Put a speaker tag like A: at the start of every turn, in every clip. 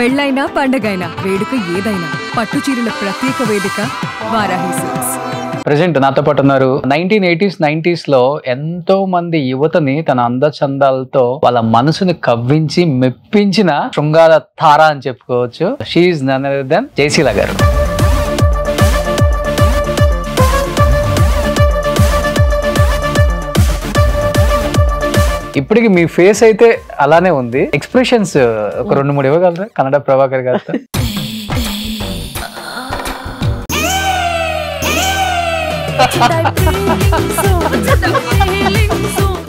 A: పెళ్ళైనా పండగైనా వేడుక ఏదైనా పట్టు చీరల ప్రత్యేక వేదిక వారాహి సిల్క్స్.
B: ప్రెజెంట్ నాతో పాటు ఉన్నారు. 1980s 90s లో ఎంతో మంది యువతని తన అందచందాలతో వాళ్ళ మనసుని కవ్వించి మెప్పించిన శృంగార తార అని చెప్పుకోవచ్చు. She is none other than Jayasheela గారు. ఇప్పటికి మీ ఫేస్ అయితే అలానే ఉంది. ఎక్స్ప్రెషన్స్ ఒక 2-3 ఇవ్వగలరా కన్నడ ప్రభాకర్ గారితో?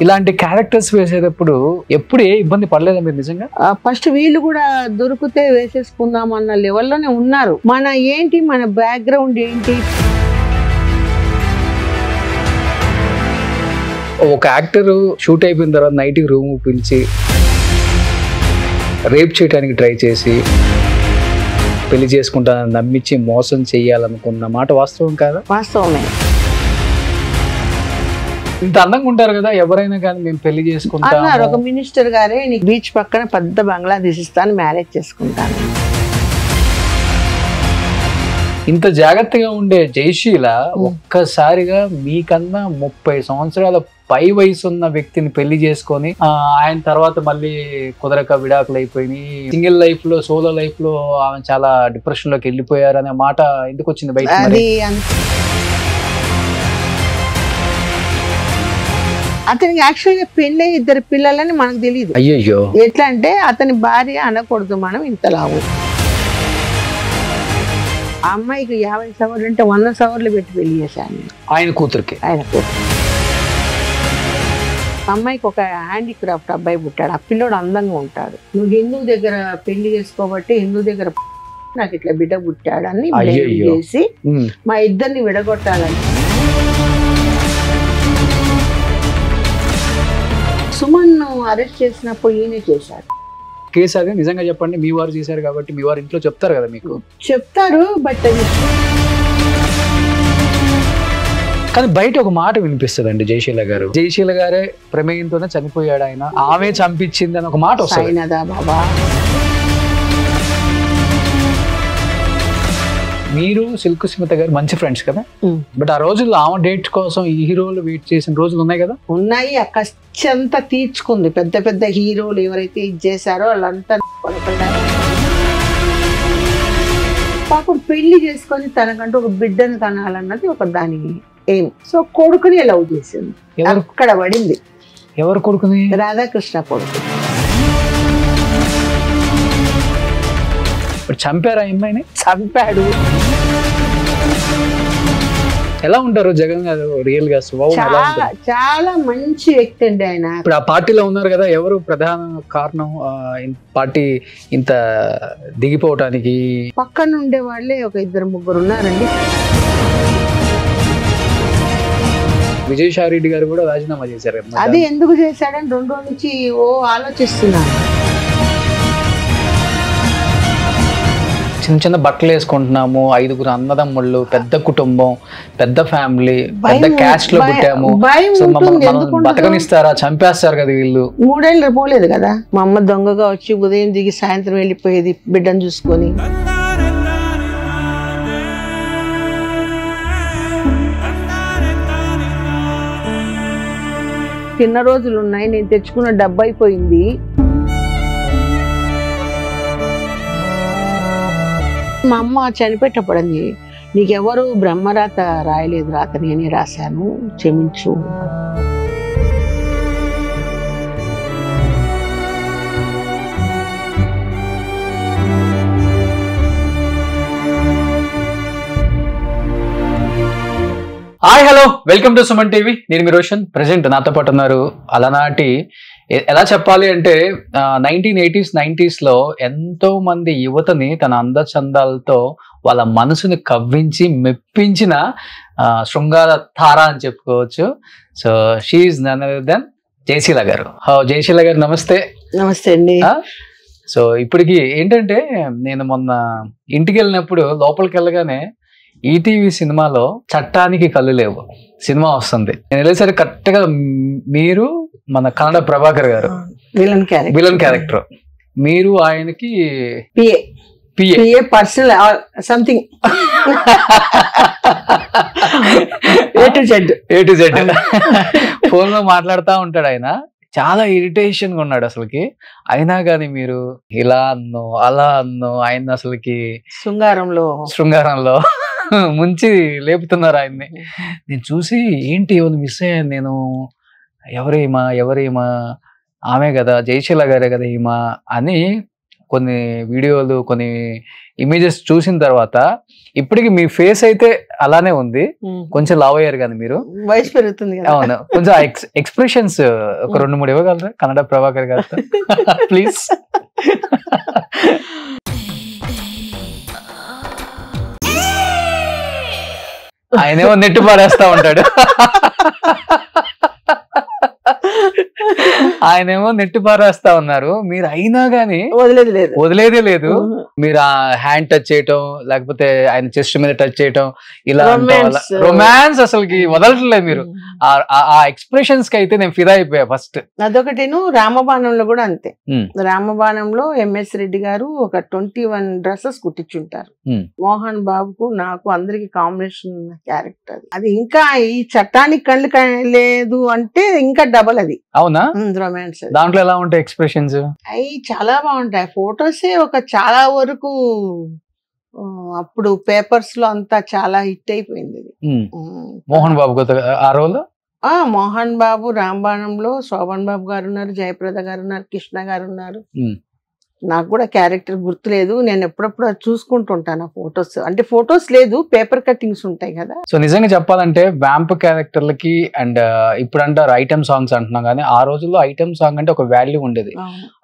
B: ఇలాంటి క్యారెక్టర్స్ వేసేటప్పుడు ఎప్పుడు ఏ ఇబ్బంది పడలేదా మీరు నిజంగా?
C: ఫస్ట్ వీళ్ళు కూడా దొరికితే వేసేసుకుందాం అన్న లెవెల్లోనే ఉన్నారు. మన బ్యాక్గ్రౌండ్ ఏంటి?
B: ఒక యాక్టర్ షూట్ అయిపోయిన తర్వాత నైట్ రూమ్ పిలిచి రేప్ చేయడానికి ట్రై చేసి పెళ్లి చేసుకుంటానని నమ్మించి మోసం చెయ్యాలనుకున్న మాట వాస్తవం కాదా?
C: వాస్తవమే.
B: ఇంత అందంగా ఉంటారు కదా ఎవరైనా కానీ మేము పెళ్లి చేసుకుంటాం.
C: ఒక మినిస్టర్ గారే నీకు బీచ్ పక్కన పెద్ద బంగ్లా తీసిస్తాను, మ్యారేజ్ చేసుకుంటాను.
B: ఇంత జాగ్రత్తగా ఉండే జయశీల ఒక్కసారిగా మీకన్నా 30 సంవత్సరాల పై వయసు ఉన్న వ్యక్తిని పెళ్లి చేసుకొని ఆయన తర్వాత మళ్ళీ కుదరక విడాకులు అయిపోయినాయి. సింగిల్ లైఫ్ లో సోలో లైఫ్ లో ఆమె చాలా డిప్రెషన్ లోకి వెళ్ళిపోయారు అనే మాట ఎందుకు వచ్చింది బయట?
C: అతనికి యాక్చువల్గా పెళ్ళి 2 పిల్లలని మనకు తెలియదు.
B: అయ్యో,
C: ఎట్లా అంటే అతని భార్య అనకూడదు మనం ఇంతలావు. ఆ అమ్మాయికి 50 సవర్లు అంటే 100 సవర్లు పెట్టి పెళ్లి చేశాను
B: ఆయన కూతురికి.
C: అమ్మాయికి ఒక హ్యాండీక్రాఫ్ట్ అబ్బాయి పుట్టాడు. ఆ పిల్లోడు అందంగా ఉంటాడు. నువ్వు హిందూ దగ్గర పెళ్లి చేసుకోబట్టి హిందూ దగ్గర నాకు ఇట్లా బిడ్డ పుట్టాడు అని చేసి మా ఇద్దరిని విడగొట్టాలని సుమన్ అరెస్ట్ చేసినప్పుడు ఈయనే చేశాడు
B: కేసు. అదే నిజంగా చెప్పండి, మీ వారు చేశారు కాబట్టి మీ వారు ఇంట్లో చెప్తారు కదా మీకు?
C: చెప్తారు, బట్
B: కానీ బయట ఒక మాట వినిపిస్తుందండి జయశీల గారు. జయశీల గారే ప్రమేయంతోనే చనిపోయాడు ఆయన, ఆమె చంపించింది అని ఒక మాట వస్తుంది.
C: బాబా
B: మీరు సిల్క్ స్మిత గారు మంచి ఫ్రెండ్స్ కదా, బట్ ఆ రోజుల్లో ఆమె డేట్ కోసం ఈ హీరోలు వెయిట్ చేసిన రోజులు ఉన్నాయి కదా?
C: ఉన్నాయి. ఆ కష్టంతా తీర్చుకుంది. పెద్ద పెద్ద హీరోలు ఎవరైతే ఇది చేశారో వాళ్ళంతా పాపం పెళ్లి చేసుకొని తనకంటూ ఒక బిడ్డను కనాలన్నది ఒక దాని ఏం. సో కొడుకుని లవ్ చేసింది, అక్కడ పడింది.
B: ఎవరు కొడుకుని?
C: రాధాకృష్ణ కొడుకు.
B: చంపారా అమ్మాయిని?
C: చంపాడు.
B: ఎలా ఉంటారు జగన్ గారు రియల్ గా?
C: చాలా మంచి వ్యక్తి అండి ఆయన.
B: ఇప్పుడు ఆ పార్టీలో ఉన్నారు కదా, ఎవరు ప్రధాన కారణం పార్టీ ఇంత దిగిపోవటానికి?
C: పక్కన ఉండే వాళ్ళే ఒక 2-3 ఉన్నారండి.
B: విజయసాయి రెడ్డి గారు కూడా రాజీనామా చేశారు.
C: అది ఎందుకు చేశాడని 2 రోజుల నుంచి ఆలోచిస్తున్నాను.
B: చిన్న చిన్న బట్టలు వేసుకుంటున్నాము, 5 అన్నదమ్ముళ్ళు, పెద్ద కుటుంబం, పెద్ద ఫ్యామిలీ, పెద్ద క్యాస్ట్ లో పుట్టాము, బతకనిస్తారా? చంపేస్తారు కదా వీళ్ళు.
C: 3 ఏళ్ళు పోలేదు కదా. మా అమ్మ దొంగగా వచ్చి ఉదయం దిగి సాయంత్రం వెళ్ళిపోయేది బిడ్డను చూసుకొని. తిన్న రోజులు ఉన్నాయి. నేను తెచ్చుకున్న డబ్బు అయిపోయింది. మా అమ్మ చనిపెట్టపడింది. నీకెవరు బ్రహ్మరాత రాయలేదు, రాత నేనే రాశాను, క్షమించు.
B: Hi, hello, welcome to Suman TV. నేను మీ రోషన్. ప్రెజెంట్ నాతో పాటు ఉన్నారు అలనాటి, ఎలా చెప్పాలి అంటే 1980s 90s లో ఎంతో మంది యువతని తన అందచందాలతో వాళ్ళ మనసుని కవ్వించి మెప్పించిన శృంగార తార అని చెప్పుకోవచ్చు. So she is none other than Jayasheela గారు. జయశీల గారు నమస్తే.
C: నమస్తే అండి.
B: సో ఇప్పటికి ఏంటంటే, నేను మొన్న ఇంటికి వెళ్ళినప్పుడు లోపలికి వెళ్ళగానే ఈటీవీ సినిమాలో చట్టానికి కళ్ళు లేవు సినిమా వస్తుంది. నేను వెళ్ళేసరికి కరెక్ట్ గా మీరు మన కన్నడ ప్రభాకర్ గారు విలన్ క్యారెక్టర్ మీరు ఆయనకి
C: PA
B: PA
C: PA personal something
B: A to Z phone లో మాట్లాడుతూ ఉంటాడు ఆయన. చాలా ఇరిటేషన్ గా ఉన్నాడు అసలుకి. అయినా కానీ మీరు ఇలా అన్నో అలా అన్నో ఆయన అసలుకి శృంగారంలో ముంచి లేపుతున్నారు ఆయన్ని. నేను చూసి ఏంటి ఏమైనా మిస్ అయ్యాను నేను, ఎవరేమా ఆమె కదా, జయశీల గారే కదా ఈమా అని కొన్ని వీడియోలు కొన్ని ఇమేజెస్ చూసిన తర్వాత ఇప్పటికి మీ ఫేస్ అయితే అలానే ఉంది, కొంచెం లావ్ అయ్యారు కానీ మీరు,
C: వయసు పెరుగుతుంది.
B: అవును, కొంచెం ఎక్స్ప్రెషన్స్ ఒక 2-3 ఇవ్వగలరా కన్నడ ప్రభాకర్ గారు ప్లీజ్? ఆయనేమో నెట్టు పారేస్తా ఉంటాడు, ఆయనేమో నెట్టు పారేస్తా ఉన్నారు, మీరు అయినా గానీ వదిలేదే లేదు. మీరు ఆ హ్యాండ్ టచ్ చేయటం, లేకపోతే ఆయన చెస్ట్ మీద టచ్ చేయటం, ఇలా రొమాన్స్ అసలుకి వదలట్లేదు మీరు. ఆ ఎక్స్ప్రెషన్స్ కి అయితే నేను ఫిదా అయిపోయా ఫస్ట్.
C: అదొకటిను. రామబాణంలో కూడా అంతే. రామబాణంలో ఎంఎస్ రెడ్డి గారు ఒక 21 డ్రెస్సెస్ కుట్టించుంటారు. మోహన్ బాబుకు నాకు అందరికి కాంబినేషన్ క్యారెక్టర్ అది. ఇంకా ఈ చట్టానికి కళ్ళు లేదు అంటే ఇంకా డబల్ అది.
B: అవునా?
C: రొమాన్స్.
B: దాంట్లో ఎలా ఉంటాయి ఎక్స్ప్రెషన్స్?
C: అవి చాలా బాగుంటాయి. ఫొటోసే ఒక చాలా వరకు అప్పుడు పేపర్స్ లో అంతా చాలా హిట్ అయిపోయింది.
B: మోహన్ బాబు ఆ రోజు
C: మోహన్ బాబు రాంబాణంలో శోభన్ బాబు గారు ఉన్నారు, జయప్రద గారు ఉన్నారు, కృష్ణ గారు ఉన్నారు. నాకు కూడా క్యారెక్టర్ గుర్తులేదు, నేను ఎప్పుడప్పుడు అది చూసుకుంటుంటాను ఆ ఫొటోస్. అంటే ఫొటోస్ లేదు, పేపర్ కట్టింగ్స్ ఉంటాయి కదా.
B: సో నిజంగా చెప్పాలంటే వ్యాంప్ క్యారెక్టర్లకి అండ్ ఇప్పుడు అంటారు ఐటమ్ సాంగ్స్ అంటున్నాం, కానీ ఆ రోజుల్లో ఐటమ్ సాంగ్ అంటే ఒక వాల్యూ ఉండేది.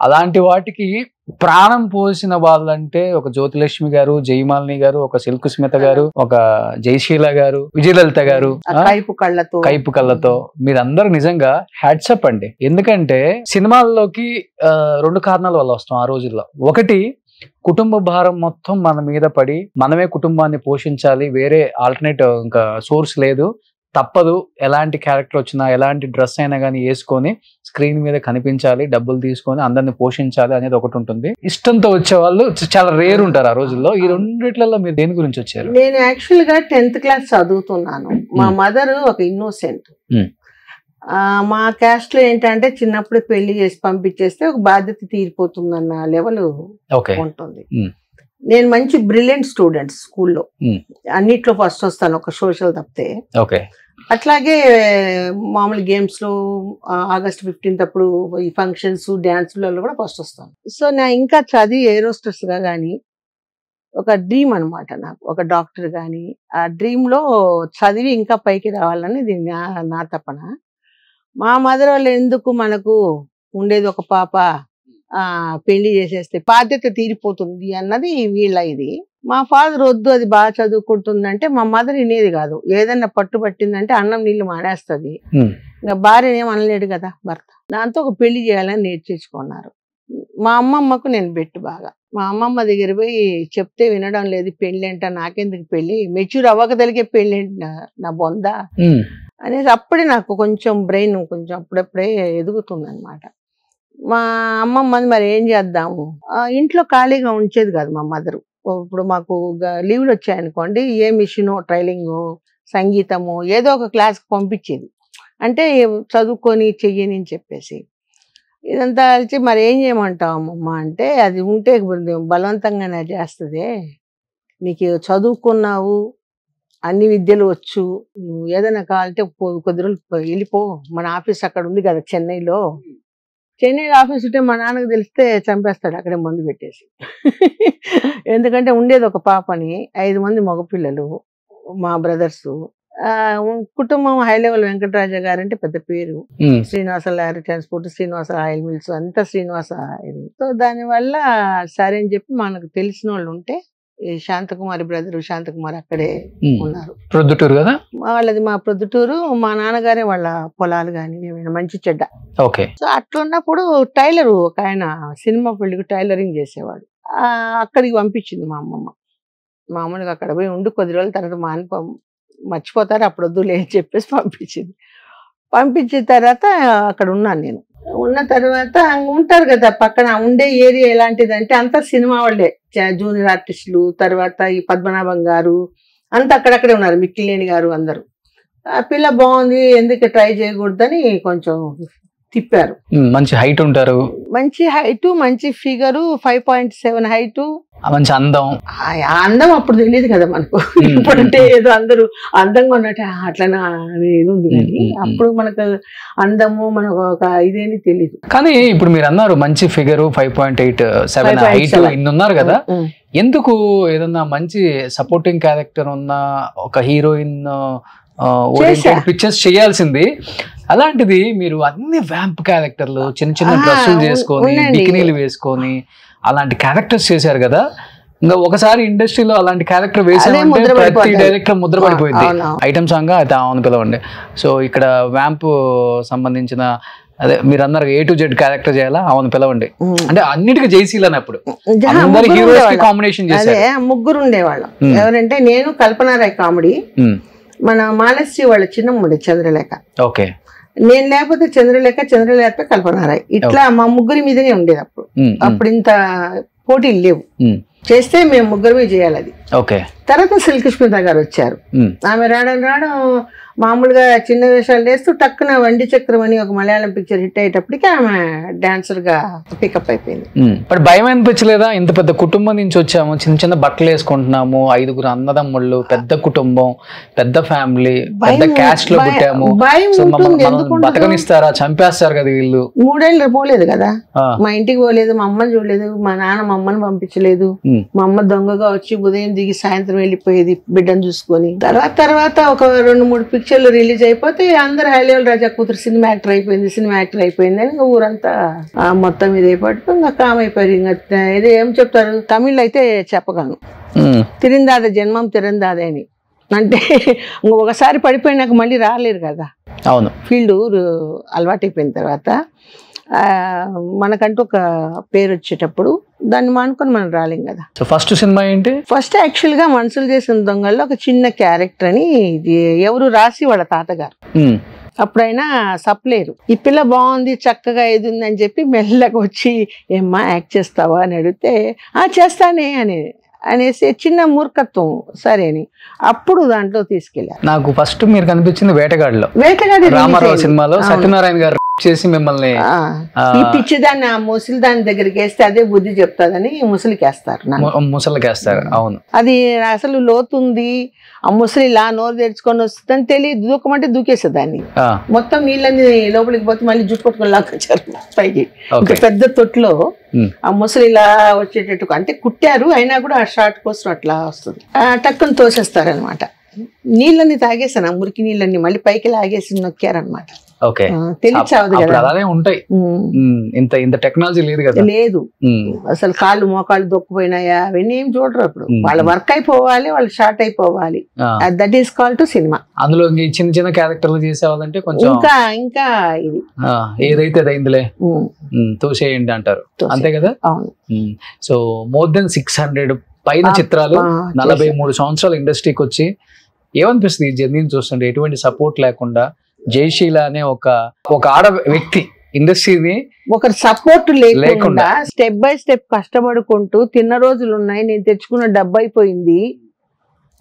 B: అలాంటి వాటికి ప్రాణం పోసిన వాళ్ళంటే ఒక జ్యోతిలక్ష్మి గారు, జయమాలిని గారు, ఒక సిల్క్ స్మిత గారు, ఒక జయశీల గారు, విజయలలిత గారు, కైపు కళ్ళతో మీరందరూ నిజంగా హ్యాట్సప్ అండి. ఎందుకంటే సినిమాల్లోకి 2 కారణాల వల్ల వస్తాం ఆ రోజుల్లో. ఒకటి, కుటుంబ భారం మొత్తం మన మీద పడి మనమే కుటుంబాన్ని పోషించాలి, వేరే ఆల్టర్నేటివ్ ఇంకా సోర్స్ లేదు, తప్పదు, ఎలాంటి క్యారెక్టర్ వచ్చినా ఎలాంటి డ్రెస్ అయినా కానీ వేసుకొని స్క్రీన్ మీద కనిపించాలి, డబ్బులు తీసుకొని అందరిని పోషించాలి అనేది ఒకటి ఉంటుంది. ఇష్టంతో వచ్చే వాళ్ళు చాలా రేర్ ఉంటారు ఆ రోజుల్లో. ఈ రెండిట్లలో మీరు దేని గురించి వచ్చారు?
C: నేను యాక్చువల్ గా 10th క్లాస్ చదువుతున్నాను. మా మదర్ ఒక ఇన్నోసెంట్. మా క్యాస్ట్ లో ఏంటంటే చిన్నప్పుడు పెళ్లి చేసి పంపించేస్తే ఒక బాధ్యత తీరిపోతుందన్న లెవెల్ ఉంటుంది. నేను మంచి బ్రిలియంట్ స్టూడెంట్, స్కూల్లో అన్నిట్లో ఫస్ట్ వస్తాను, ఒక సోషల్ తప్పితే. అట్లాగే మామూలు గేమ్స్ లో ఆగస్ట్ 15th అప్పుడు ఈ ఫంక్షన్స్ డాన్స్లలో కూడా ఫస్ట్ వస్తాను. సో నా ఇంకా చదివి ఏరోస్టర్స్ గా కానీ ఒక డ్రీమ్ అనమాట నాకు, ఒక డాక్టర్ కానీ. ఆ డ్రీమ్ లో చదివి ఇంకా పైకి రావాలని ఇది నా తపన. మా మదర్ వాళ్ళు ఎందుకు మనకు ఉండేది ఒక పాప, పెళ్లి చేసేస్తే బాధ్యత తీరిపోతుంది అన్నది వీళ్ళ ఇది. మా ఫాదర్ వద్దు, అది బాగా చదువుకుంటుందంటే మా మదర్ వినేది కాదు. ఏదన్నా పట్టుబట్టిందంటే అన్నం నీళ్లు మానేస్తుంది. ఇంకా భార్య ఏం అనలేడు కదా భర్త. దాంతో ఒక పెళ్లి చేయాలని నేర్చేసుకున్నారు. మా అమ్మమ్మకు నేను బెట్టు బాగా. మా అమ్మమ్మ దగ్గర పోయి చెప్తే వినడం లేదు. పెళ్లి అంట, నాకెందుకు పెళ్లి, మెచ్యూర్ అవ్వకదలిగే పెళ్లి ఏంటి నా బొంద అనేసి అప్పుడే నాకు కొంచెం బ్రెయిన్ కొంచెం అప్పుడప్పుడే ఎదుగుతుంది అనమాట. మా అమ్మమ్మని మరి ఏం చేద్దాము, ఇంట్లో ఖాళీగా ఉంచేది కాదు మా మదరు. ఇప్పుడు మాకు లీవ్లు వచ్చాయనుకోండి, ఏ మిషనో, ట్రైలింగ్, సంగీతము ఏదో ఒక క్లాస్కి పంపించేది. అంటే చదువుకొని చెయ్యని అని చెప్పేసి. ఇదంతా కలిసి మరి ఏం చేయమంటావు అమ్మమ్మ అంటే, అది ఉంటే బలవంతంగానే చేస్తుంది, నీకు చదువుకున్నావు, అన్ని విద్యలు వచ్చు, నువ్వు ఏదైనా కావాలంటే కొద్ది రోజులు వెళ్ళిపో, మన ఆఫీస్ అక్కడ ఉంది కదా చెన్నైలో ఆఫీస్ ఉంటే మా నాన్నకు తెలిస్తే చంపేస్తాడు అక్కడే మందు పెట్టేసి. ఎందుకంటే ఉండేది ఒక పాపని, 5 మంది మగపిల్లలు, మా బ్రదర్స్. కుటుంబం హై లెవెల్. వెంకటరాజ గారు అంటే పెద్ద పేరు, Srinivasa lorry transport, Srinivasa oil mills, అంతా శ్రీనివాస. సో దానివల్ల సరే అని చెప్పి మనకు తెలిసిన వాళ్ళు ఉంటే, శాంతకుమారి బ్రదర్ శాంతకుమారి అక్కడే ఉన్నారు,
B: ప్రొద్దుటూరు కదా
C: వాళ్ళది. మా ప్రొద్దుటూరు. మా నాన్నగారే వాళ్ళ పొలాలు కానీ ఏమైనా మంచి చెడ్డ. సో అట్లున్నప్పుడు టైలరు ఒక ఆయన సినిమా పెళ్లికి టైలరింగ్ చేసేవాడు. అక్కడికి పంపించింది మా అమ్మమ్మ. మామూలుగా అక్కడ పోయి ఉండి కొద్ది రోజుల తర్వాత మర్చిపోతారు, అప్పుడు వద్దులే అని చెప్పేసి పంపించింది. పంపించిన తర్వాత అక్కడ ఉన్నాను నేను. ఉన్న తర్వాత ఉంటారు కదా పక్కన ఉండే ఏరియా ఎలాంటిదంటే అంతా సినిమా వాళ్ళే, జూనియర్ ఆర్టిస్టులు, తర్వాత ఈ పద్మనాభం గారు అంతా అక్కడక్కడే ఉన్నారు, మిక్కిలేని గారు అందరూ. ఆ పిల్ల బాగుంది ఎందుకు ట్రై చేయకూడదని కొంచెం తిప్పారు.
B: మంచి హైట్ ఉంటారు,
C: మంచి హైట్, మంచి ఫిగరు, 5.7 హైట్,
B: మంచి అందం.
C: ఆ అందం అప్పుడు తెలియదు కదా మనకు, ఇప్పుడంటే ఏదో అందరూ అందంగా ఉన్నట్టు అట్లా అనేది ఉంది కానీ అప్పుడు మనకు అందము మనకు ఒక ఇదేని తెలియదు.
B: కానీ ఇప్పుడు మీరు అన్నారు మంచి ఫిగర్ 5.87 హైట్ ఇన్ని ఉన్నారు కదా, ఎందుకు ఏదన్నా మంచి సపోర్టింగ్ క్యారెక్టర్ ఉన్న ఒక హీరోయిన్ పిక్చర్స్ చేయాల్సింది, అలాంటిది మీరు అన్ని వ్యాంప్ క్యారెక్టర్లు చిన్న చిన్న డ్రెస్సులు చేసుకొని బికినీలు వేసుకొని అలాంటి క్యారెక్టర్స్ చేశారు కదా, ఇంకా ఒకసారి ఇండస్ట్రీలో అలాంటి క్యారెక్టర్ వేసామంటే ప్రతి డైరెక్టర్ ముద్ర పడిపోయింది. ఐటమ్ సాంగ్ అయితే ఆమెను పిలవండి. సో ఇక్కడ వ్యాంప్ సంబంధించిన అదే మీరు అన్నారు A to Z క్యారెక్టర్ చేయాలా, ఆమెను పిలవండి అంటే అన్నిటికీ జయశీలని అప్పుడు హీరోస్ కి కాంబినేషన్ చేశారు.
C: ముగ్గురు ఉండేవాళ్ళం. ఎవరంటే నేను, కల్పనారాయ్ కామెడీ, మన మానశ్రీ వాళ్ళ చిన్నమ్ముడి చంద్రలేఖ,
B: ఓకే,
C: నేను లేకపోతే చంద్రలేఖ కల్పనారాయ్, ఇట్లా మా ముగ్గురి మీదనే ఉండేది అప్పుడు. అప్పుడు ఇంత పోటీలు లేవు, చేస్తే మేము ముగ్గురమే చేయాలి అది.
B: ఓకే.
C: తర్వాత శ్రీకృష్ణ గారు వచ్చారు. ఆమె రావడం మామూలుగా చిన్న వేషాలు వేస్తూ టక్కున వండి చక్రం అని ఒక మలయాళం పిక్చర్ హిట్ అయ్యేటప్పటికి ఆమె డాన్సర్ గా పికప్ అయిపోయింది.
B: బట్ భయం అనిపించలేదా? ఇంత పెద్ద కుటుంబం నుంచి వచ్చాము, చిన్న చిన్న బట్టలు వేసుకుంటున్నాము, 5 అన్నదమ్ముళ్ళు, పెద్ద కుటుంబం, పెద్ద ఫ్యామిలీ, పెద్ద క్యాస్ట్ లో పుట్టాము, బతకనిస్తారా, చంపేస్తారు కదా వీళ్ళు.
C: 3 ఏళ్ళు పోలేదు కదా, మా ఇంటికి పోలేదు, మా అమ్మని చూడలేదు, మా నాన్న మా అమ్మని పంపించలేదు, మా అమ్మ దొంగగా వచ్చి ఉదయం దిగి సాయంత్రం వెళ్ళిపోయేది బిడ్డను చూసుకొని. తర్వాత ఒక 2-3 పిక్చర్లు రిలీజ్ అయిపోతే అందరు హైలేవల్ రాజా కూతురు సినిమా యాక్టర్ అయిపోయింది అని ఊరంతా మొత్తం ఇది అయిపోయి ఇంకా కామ్ అయిపోయారు. ఇంకా ఇది ఏం చెప్తారు, తమిళ్ అయితే చెప్పగలను, తిరిందాద జన్మం తిరిందాదే అని. అంటే ఒకసారి పడిపోయినాక మళ్ళీ రాలేరు కదా,
B: అవును,
C: ఫీల్డ్ అలవాటు అయిపోయిన తర్వాత మనకంటూ ఒక పేరు వచ్చేటప్పుడు దాన్ని మానుకొని మనం రాలేం కదా.
B: సో ఫస్ట్ సినిమా ఏంటి?
C: ఫస్ట్ యాక్చువల్ గా మనసులు చేసిన దొంగల్లో ఒక చిన్న క్యారెక్టర్ అని, ఎవరు రాసి వాళ్ళ తాతగారు, అప్పుడైనా సప్లేరు. ఈ పిల్ల బాగుంది చక్కగా ఏది ఉంది అని చెప్పి మెల్లగా వచ్చి ఏమ్మా యాక్ట్ చేస్తావా అని అడిగితే చేస్తానే అనేసి చిన్న మూర్ఖత్వం సరే అని అప్పుడు దాంట్లో తీసుకెళ్ళారు.
B: నాకు ఫస్ట్ మీరు కనిపించింది వేటగాడిలో,
C: వేటగాడి
B: రామారావు సినిమాలో సత్యనారాయణ గారు చేసి మిమ్మల్ని
C: ఈ పిచ్చిదాన్ని ఆ ముసలి దాని దగ్గరికి వేస్తే అదే బుద్ధి చెప్తాదని ముసలికేస్తారు.
B: అవును,
C: అది అసలు లోతుంది, ఆ ముసలి ఇలా నోరు తెరుచుకొని వస్తుందని తెలియదు, దూకమంటే దూకేసేదాన్ని, మొత్తం నీళ్ళని లోపలికి పోతే మళ్ళీ జుట్టు పట్టుకొని లాక్కొచ్చారు పైకి. పెద్ద తొట్టులో ఆ ముసలి ఇలా వచ్చేటట్టు అంటే కుట్టారు, అయినా కూడా ఆ షార్ట్ కోసం అట్లా వస్తుంది, టక్కుని తోసేస్తారనమాట. నీళ్ళని తాగేసాను, ఆ మురికి నీళ్ళని మళ్ళీ పైకి లాగేసి నొక్కారనమాట. తెలియచావదు కదా,
B: అలానే ఉంటాయి. ఇంత టెక్నాలజీ లేదు కదా,
C: లేదు అసలు. కాళ్ళు మోకాళ్ళు దొక్కుపోయినాయా అవన్నీ ఏం చూడరు అప్పుడు, వాళ్ళ వర్క్ అయిపోవాలి, వాళ్ళు షార్ట్ అయిపోవాలి. That is call to cinema.
B: అందులో చిన్న చిన్న క్యారెక్టర్లు చేసేవాళ్ళంటే కొంచెం ఇంకా ఇది ఏదైతే అదైందిలే తోసేయండి అంటారు, అంతే కదా.
C: అవును.
B: సో మోర్ దెన్ 600 పైన చిత్రాలు, 43 సంవత్సరాలు ఇండస్ట్రీకి వచ్చి ఏమనిపిస్తుంది ఈ జర్నీని చూస్తుంటే? ఎటువంటి సపోర్ట్ లేకుండా జయశీల అనే ఒక ఆడ వ్యక్తి ఇండస్ట్రీని
C: ఒకరి సపోర్ట్ లేకుండా స్టెప్ బై స్టెప్ కష్టపడుకుంటూ తిన్న రోజులు ఉన్నాయి. నేను తెచ్చుకున్న డబ్బు అయిపోయింది,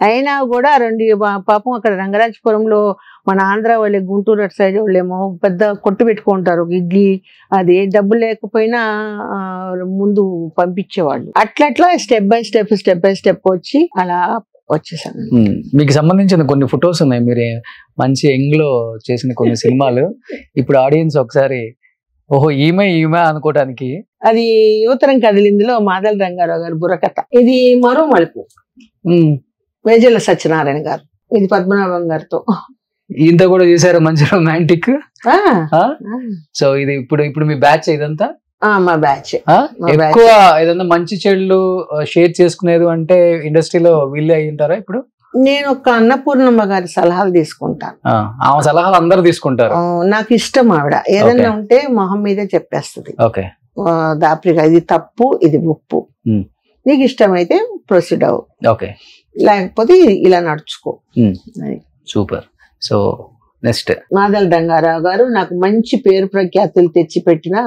C: అయినా కూడా పాపం అక్కడ రంగరాజపురంలో మన ఆంధ్ర వాళ్ళే, గుంటూరు అటు సైడ్ వాళ్ళేమో పెద్ద కొట్టు పెట్టుకుంటారు ఇడ్లీ, అది డబ్బు లేకపోయినా ముందు పంపించేవాళ్ళు. అట్లా స్టెప్ బై స్టెప్ వచ్చి అలా వచ్చేసాను.
B: మీకు సంబంధించిన కొన్ని ఫొటోస్ ఉన్నాయి, మీరు మంచి యంగ్ లో చేసిన కొన్ని సినిమాలు. ఇప్పుడు ఆడియన్స్ ఒకసారి ఓహో ఈమె అనుకోవడానికి,
C: అది యువతరం కదిలిందిలో మాదల రంగారావు గారు బుర్రకథ, ఇది మరో మలుపు, వేజల సత్యనారాయణ గారు, ఇది పద్మనాభం గారితో
B: ఇంత కూడా చేశారు, మంచి రొమాంటిక్. సో ఇది ఇప్పుడు మీ బ్యాచ్ ఇదంతా?
C: మా బ్యాచ్.
B: ఎక్కువ ఏదన్నా మంచి చెడులు షేర్ చేసుకునేది అంటే ఇండస్ట్రీలో వీళ్ళే అయి ఉంటారా ఇప్పుడు?
C: నేను ఒక అన్నపూర్ణమ్మ గారి సలహాలు తీసుకుంటాను,
B: ఆమె సలహాలు అందరు తీసుకుంటారు.
C: నాకు ఇష్టం ఆవిడ, ఏదన్నా ఉంటే మొహం మీదే చెప్పేస్తుంది. దాప్రిగా ఇది తప్పు, ఇది ఉప్పు, నీకు ఇష్టమైతే ప్రొసీడ్ అవ్వు, లేకపోతే ఇలా నడుచుకో.
B: Super. So next
C: Madala Rangarao garu నాకు మంచి పేరు ప్రఖ్యాతులు తెచ్చిపెట్టిన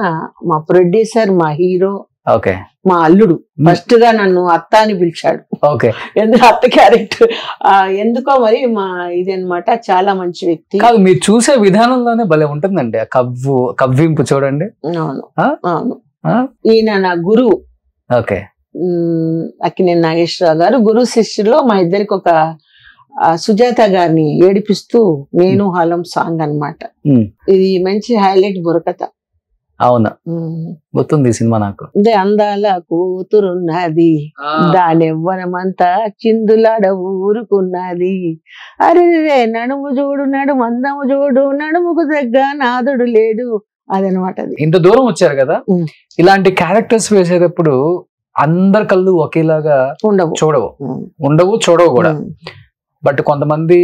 C: మా ప్రొడ్యూసర్, మా హీరో,
B: ఓకే,
C: మా అల్లుడు. ఫస్ట్ గా నన్ను అత్త అని పిలిచాడు.
B: ఓకే,
C: ఎందుకు అత్త క్యారెక్టర్ ఎందుకో మరి మా ఇది అన్నమాట. చాలా మంచి వ్యక్తి.
B: కాదు, మీరు చూసే విధానంలోనే భలే ఉంటుందండి ఆ కవ్వింపు చూడండి.
C: అవును అవును. ఈయన నా గురువు.
B: ఓకే,
C: అక్కినేని నాగేశ్వరరావు గారు. గురువు శిష్యులో మా ఇద్దరికి ఒక సుజాత గారిని ఏడిపిస్తూ నేను హాలం సాంగ్ అన్నమాట. ఇది మంచి హైలైట్ బుర్రకథ.
B: అవునా, గుర్తుంది సినిమా నాకు.
C: అందాల కూతురున్నది, దానెవ్వనమంతా చిందులాడ ఊరుకున్నది, అరే నడుము చూడు నడుము అందము చూడు, నడుముకు దగ్గ నాదుడు లేడు. అదనమాట. అది
B: ఇంత దూరం వచ్చారు కదా, ఇలాంటి క్యారెక్టర్స్ వేసేటప్పుడు అందరి కళ్ళు ఒకేలాగా ఉండవు చూడవు కూడా. బట్ కొంతమంది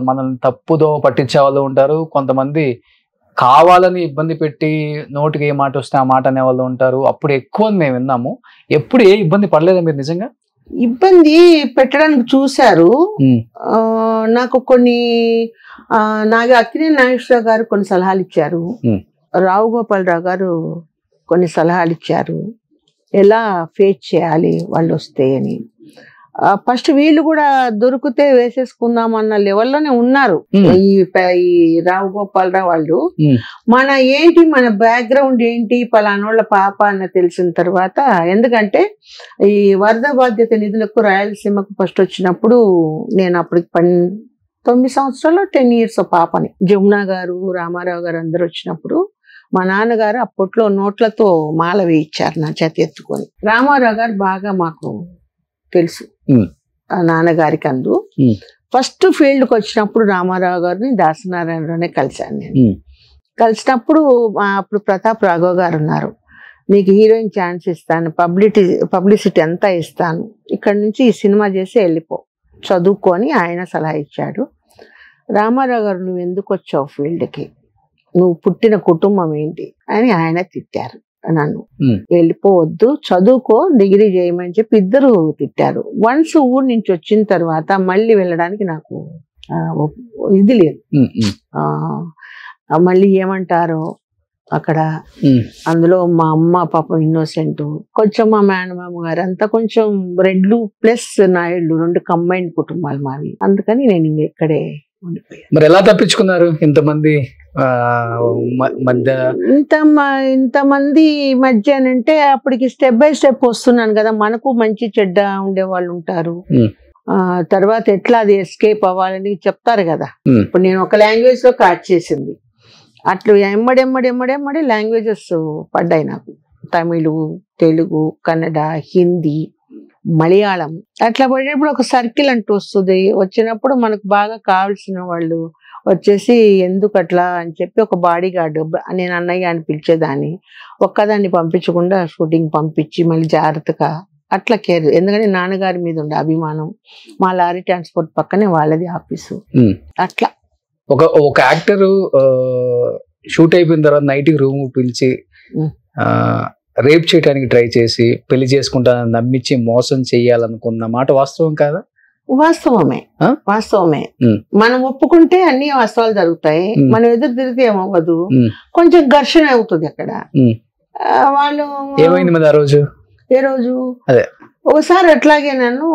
B: మనల్ని తప్పుదో పట్టించే వాళ్ళు ఉంటారు, కొంతమంది కావాలని ఇబ్బంది పెట్టి నోటికి ఏ మాట వస్తే ఆ మాట అనే వాళ్ళు ఉంటారు. అప్పుడు ఎక్కువ మేము విన్నాము. ఎప్పుడు ఏ ఇబ్బంది పడలేదా మీరు? నిజంగా
C: ఇబ్బంది పెట్టడానికి చూశారు. నాకు కొన్ని అక్కినేని నాగేశ్వరరావు గారు కొన్ని సలహాలు ఇచ్చారు, రావు గోపాలరావు గారు కొన్ని సలహాలు ఇచ్చారు, ఎలా ఫేస్ చేయాలి వాళ్ళు వస్తే అని. ఫస్ట్ వీళ్ళు కూడా దొరికితే వేసేసుకుందాం అన్న లెవెల్లోనే ఉన్నారు ఈ రావు గోపాలరావు వాళ్ళు. మన ఏంటి, మన బ్యాక్గ్రౌండ్ ఏంటి, పలానోళ్ళ పాప అన్న తెలిసిన తర్వాత, ఎందుకంటే ఈ వరద బాధ్యత నిధులకు రాయలసీమకు ఫస్ట్ వచ్చినప్పుడు నేను అప్పటికి 9 సంవత్సరాలు 10 years పాపని. జమునా గారు, రామారావు గారు అందరు వచ్చినప్పుడు మా నాన్నగారు అప్పట్లో నోట్లతో మాల వేయించారు నా చేత ఎత్తుకొని. రామారావు గారు బాగా మాకు తెలుసు నాన్నగారికి. అందు ఫస్ట్ ఫీల్డ్కి వచ్చినప్పుడు రామారావు గారిని దాసనారాయణలోనే కలిశాను నేను. కలిసినప్పుడు అప్పుడు ప్రతాప్ రాఘవ్ గారు ఉన్నారు, నీకు హీరోయిన్ ఛాన్స్ ఇస్తాను, పబ్లిసిటీ అంతా ఇస్తాను, ఇక్కడ నుంచి ఈ సినిమా చేసి వెళ్ళిపో, చదువుకొని ఆయన సలహా ఇచ్చాడు. రామారావు గారు నువ్వు ఎందుకు వచ్చావు ఫీల్డ్కి, నువ్వు పుట్టిన కుటుంబం ఏంటి అని ఆయన తిట్టారు నన్ను. వెళ్ళిపోవద్దు, చదువుకో, డిగ్రీ చేయమని చెప్పి ఇద్దరు తిట్టారు. వన్స్ ఊరు నుంచి వచ్చిన తర్వాత మళ్ళీ వెళ్ళడానికి నాకు ఇది లేదు. మళ్ళీ ఏమంటారో అక్కడ. అందులో మా అమ్మ పాపం ఇన్నోసెంట్, కొంచెం మా మేనమామ గారు అంతా కొంచెం రెడ్లు ప్లస్ నాయుళ్ళు, 2 కంబైన్డ్ కుటుంబాలు మావి. అందుకని నేను ఇక్కడే ఉండిపోయాను.
B: మరి ఎలా తప్పించుకున్నారు ఇంతమంది మధ్య?
C: ఇంతమంది మధ్య అంటే అప్పటికి స్టెప్ బై స్టెప్ వస్తున్నాను కదా, మనకు మంచి చెడ్డ ఉండే వాళ్ళు ఉంటారు. తర్వాత ఎట్లా అది ఎస్కేప్ అవ్వాలని చెప్తారు కదా. ఇప్పుడు నేను ఒక లాంగ్వేజ్ లో కాట్ చేసింది, అట్లా ఎమ్మడెమ్మడి లాంగ్వేజెస్ పడ్డాయి నాకు. తమిళు, తెలుగు, కన్నడ, హిందీ, మలయాళం. అట్లా పడేటప్పుడు ఒక సర్కిల్ అంటూ వస్తుంది. వచ్చినప్పుడు మనకు బాగా కావాల్సిన వాళ్ళు వచ్చేసి ఎందుకు అట్లా అని చెప్పి ఒక బాడీ గార్డ్, నేను అన్నయ్య అని పిలిచేదాన్ని, ఒక్కదాన్ని పంపించకుండా షూటింగ్ పంపించి మళ్ళీ జాగ్రత్తగా అట్లా కేర్. ఎందుకంటే నాన్నగారి మీద ఉండే అభిమానం. మా లారీ ట్రాన్స్పోర్ట్ పక్కనే వాళ్ళది ఆఫీసు. అట్లా
B: ఒక యాక్టర్ షూట్ అయిపోయిన తర్వాత నైట్ రూమ్ పిలిచి రేప్ చేయడానికి ట్రై చేసి పెళ్లి చేసుకుంటానని నమ్మించి మోసం చెయ్యాలనుకున్న మాట వాస్తవం కాదా?
C: వాస్తవమే. మనం ఒప్పుకుంటే అన్ని వాస్తవాలు జరుగుతాయి, మనం ఎదురు తిరిగితే ఏమవ్వదు, కొంచెం ఘర్షణ అవుతుంది అక్కడ. వాళ్ళు
B: ఏమైంది మరి ఆ రోజు?
C: ఏ రోజు ఒకసారి అట్లాగే నన్ను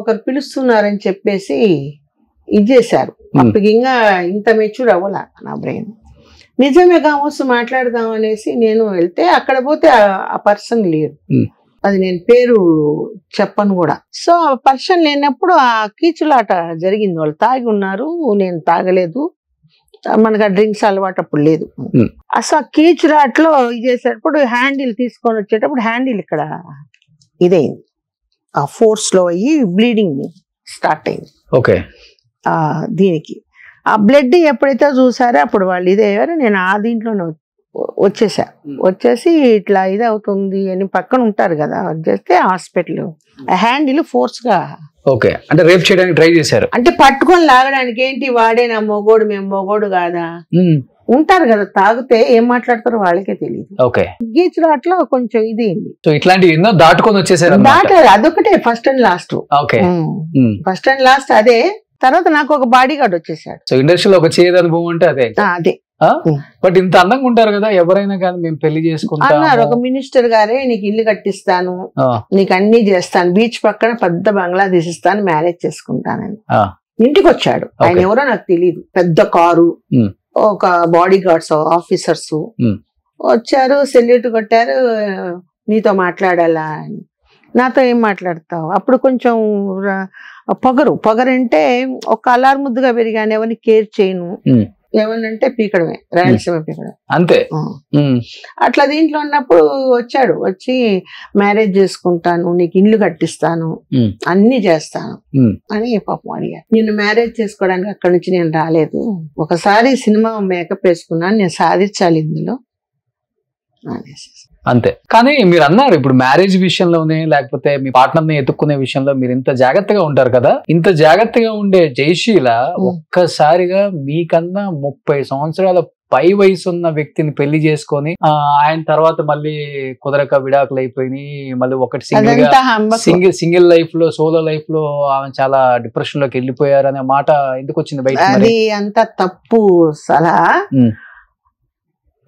C: ఒకరు పిలుస్తున్నారని చెప్పేసి ఇది చేశారు. అప్పటికి ఇంకా ఇంత మెచ్యూర్ అవ్వాల నా బ్రెయిన్. నిజమే కావచ్చు మాట్లాడదాం అనేసి నేను వెళ్తే అక్కడ పోతే ఆ పర్సన్ లేరు. అది నేను పేరు చెప్పను కూడా. సో ఆ పర్సన్ లేనప్పుడు ఆ కీచులాట జరిగింది. వాళ్ళు తాగి ఉన్నారు, నేను తాగలేదు, మనకు ఆ డ్రింక్స్ అలవాటు అప్పుడు లేదు. అసలు ఆ కీచులాటలో ఇది చేసేటప్పుడు హ్యాండిల్ తీసుకొని వచ్చేటప్పుడు హ్యాండిల్ ఇక్కడ ఇదైంది, ఆ ఫోర్స్ లో అయ్యి బ్లీడింగ్ స్టార్ట్ అయింది.
B: ఓకే,
C: దీనికి ఆ బ్లడ్ ఎప్పుడైతే చూసారో అప్పుడు వాళ్ళు ఇదయ్యారు. నేను ఆ దీంట్లోనే వచ్చేసి ఇట్లా ఇది అవుతుంది అని పక్కన ఉంటారు కదా, చేస్తే హాస్పిటల్ హ్యాండిల్ ఫోర్స్ గా.
B: ఓకే, అంటే రేప్ చేయడానికి ట్రై చేశారు.
C: అంటే పట్టుకొని లాగడానికి. ఏంటి వాడేనా మొగోడు, మేము మొగోడు కాదా ఉంటారు కదా, తాగితే ఏం మాట్లాడతారో వాళ్ళకే తెలియదు.
B: ఓకే,
C: గీచురాట్లో కొంచెం ఇది
B: ఇట్లాంటివి ఎన్నో దాటుకొని వచ్చేసారు.
C: అదొకటే first and last.
B: Okay,
C: first and last అదే. తర్వాత నాకు ఒక బాడీ గార్డ్ వచ్చేసాడు.
B: సో ఇండస్ట్రీలో ఒక చేదు అనుభవం అంటే అదే.
C: అదే
B: బట్ ఇంత అందంగా ఉంటారు కదా ఎవరైనా కానీ మేము పెళ్లి చేసుకుంటాం
C: అన్నారు. ఒక మినిస్టర్ గారే నీకు ఇల్లు కట్టిస్తాను, నీకు అన్ని చేస్తాను, బీచ్ పక్కన పెద్ద బంగ్లా తీసిస్తాను, మ్యారేజ్ చేసుకుంటానని ఇంటికి వచ్చాడు. ఆయన ఎవరో నాకు తెలియదు. పెద్ద కారు, ఒక బాడీ గార్డ్స్ ఆఫీసర్స్ వచ్చారు, సెల్యూట్ కొట్టారు, నీతో మాట్లాడాలా అని. నాతో ఏం మాట్లాడతావు? అప్పుడు కొంచెం పొగరంటే ఒక అల్లారు ముద్దుగా పెరిగాను, ఎవరిని కేర్ చేయను, ఏమనంటే పీకడమే, రాయలసీమ పీకడం అంతే. అట్లా దీంట్లో ఉన్నప్పుడు వచ్చాడు, వచ్చి మ్యారేజ్ చేసుకుంటాను, నీకు ఇల్లు కట్టిస్తాను, అన్ని చేస్తాను అని పాపం అడిగారు. నేను మ్యారేజ్ చేసుకోవడానికి అక్కడి నుంచి నేను రాలేదు, ఒకసారి సినిమా మేకప్ వేసుకున్నాను, నేను సాధించాలి ఇందులో అనేసి
B: అంతే. కానీ మీరు అన్నారు ఇప్పుడు మ్యారేజ్ విషయంలోనే లేకపోతే మీ పార్ట్నర్ ని ఎత్తుక్కునే విషయంలో మీరు ఇంత జాగ్రత్తగా ఉంటారు కదా, ఇంత జాగ్రత్తగా ఉండే జయశీల ఒక్కసారిగా మీకన్నా 30 సంవత్సరాల పై వయసు ఉన్న వ్యక్తిని పెళ్లి చేసుకొని ఆయన తర్వాత మళ్ళీ కుదరక విడాకులు అయిపోయి మళ్ళీ ఒకటి సింగిల్ లైఫ్ లో సోలో లైఫ్ లో ఆమె చాలా డిప్రెషన్ లోకి వెళ్ళిపోయారు అనే మాట ఎందుకు వచ్చింది బయట?
C: అది అంత తప్పు సలహా.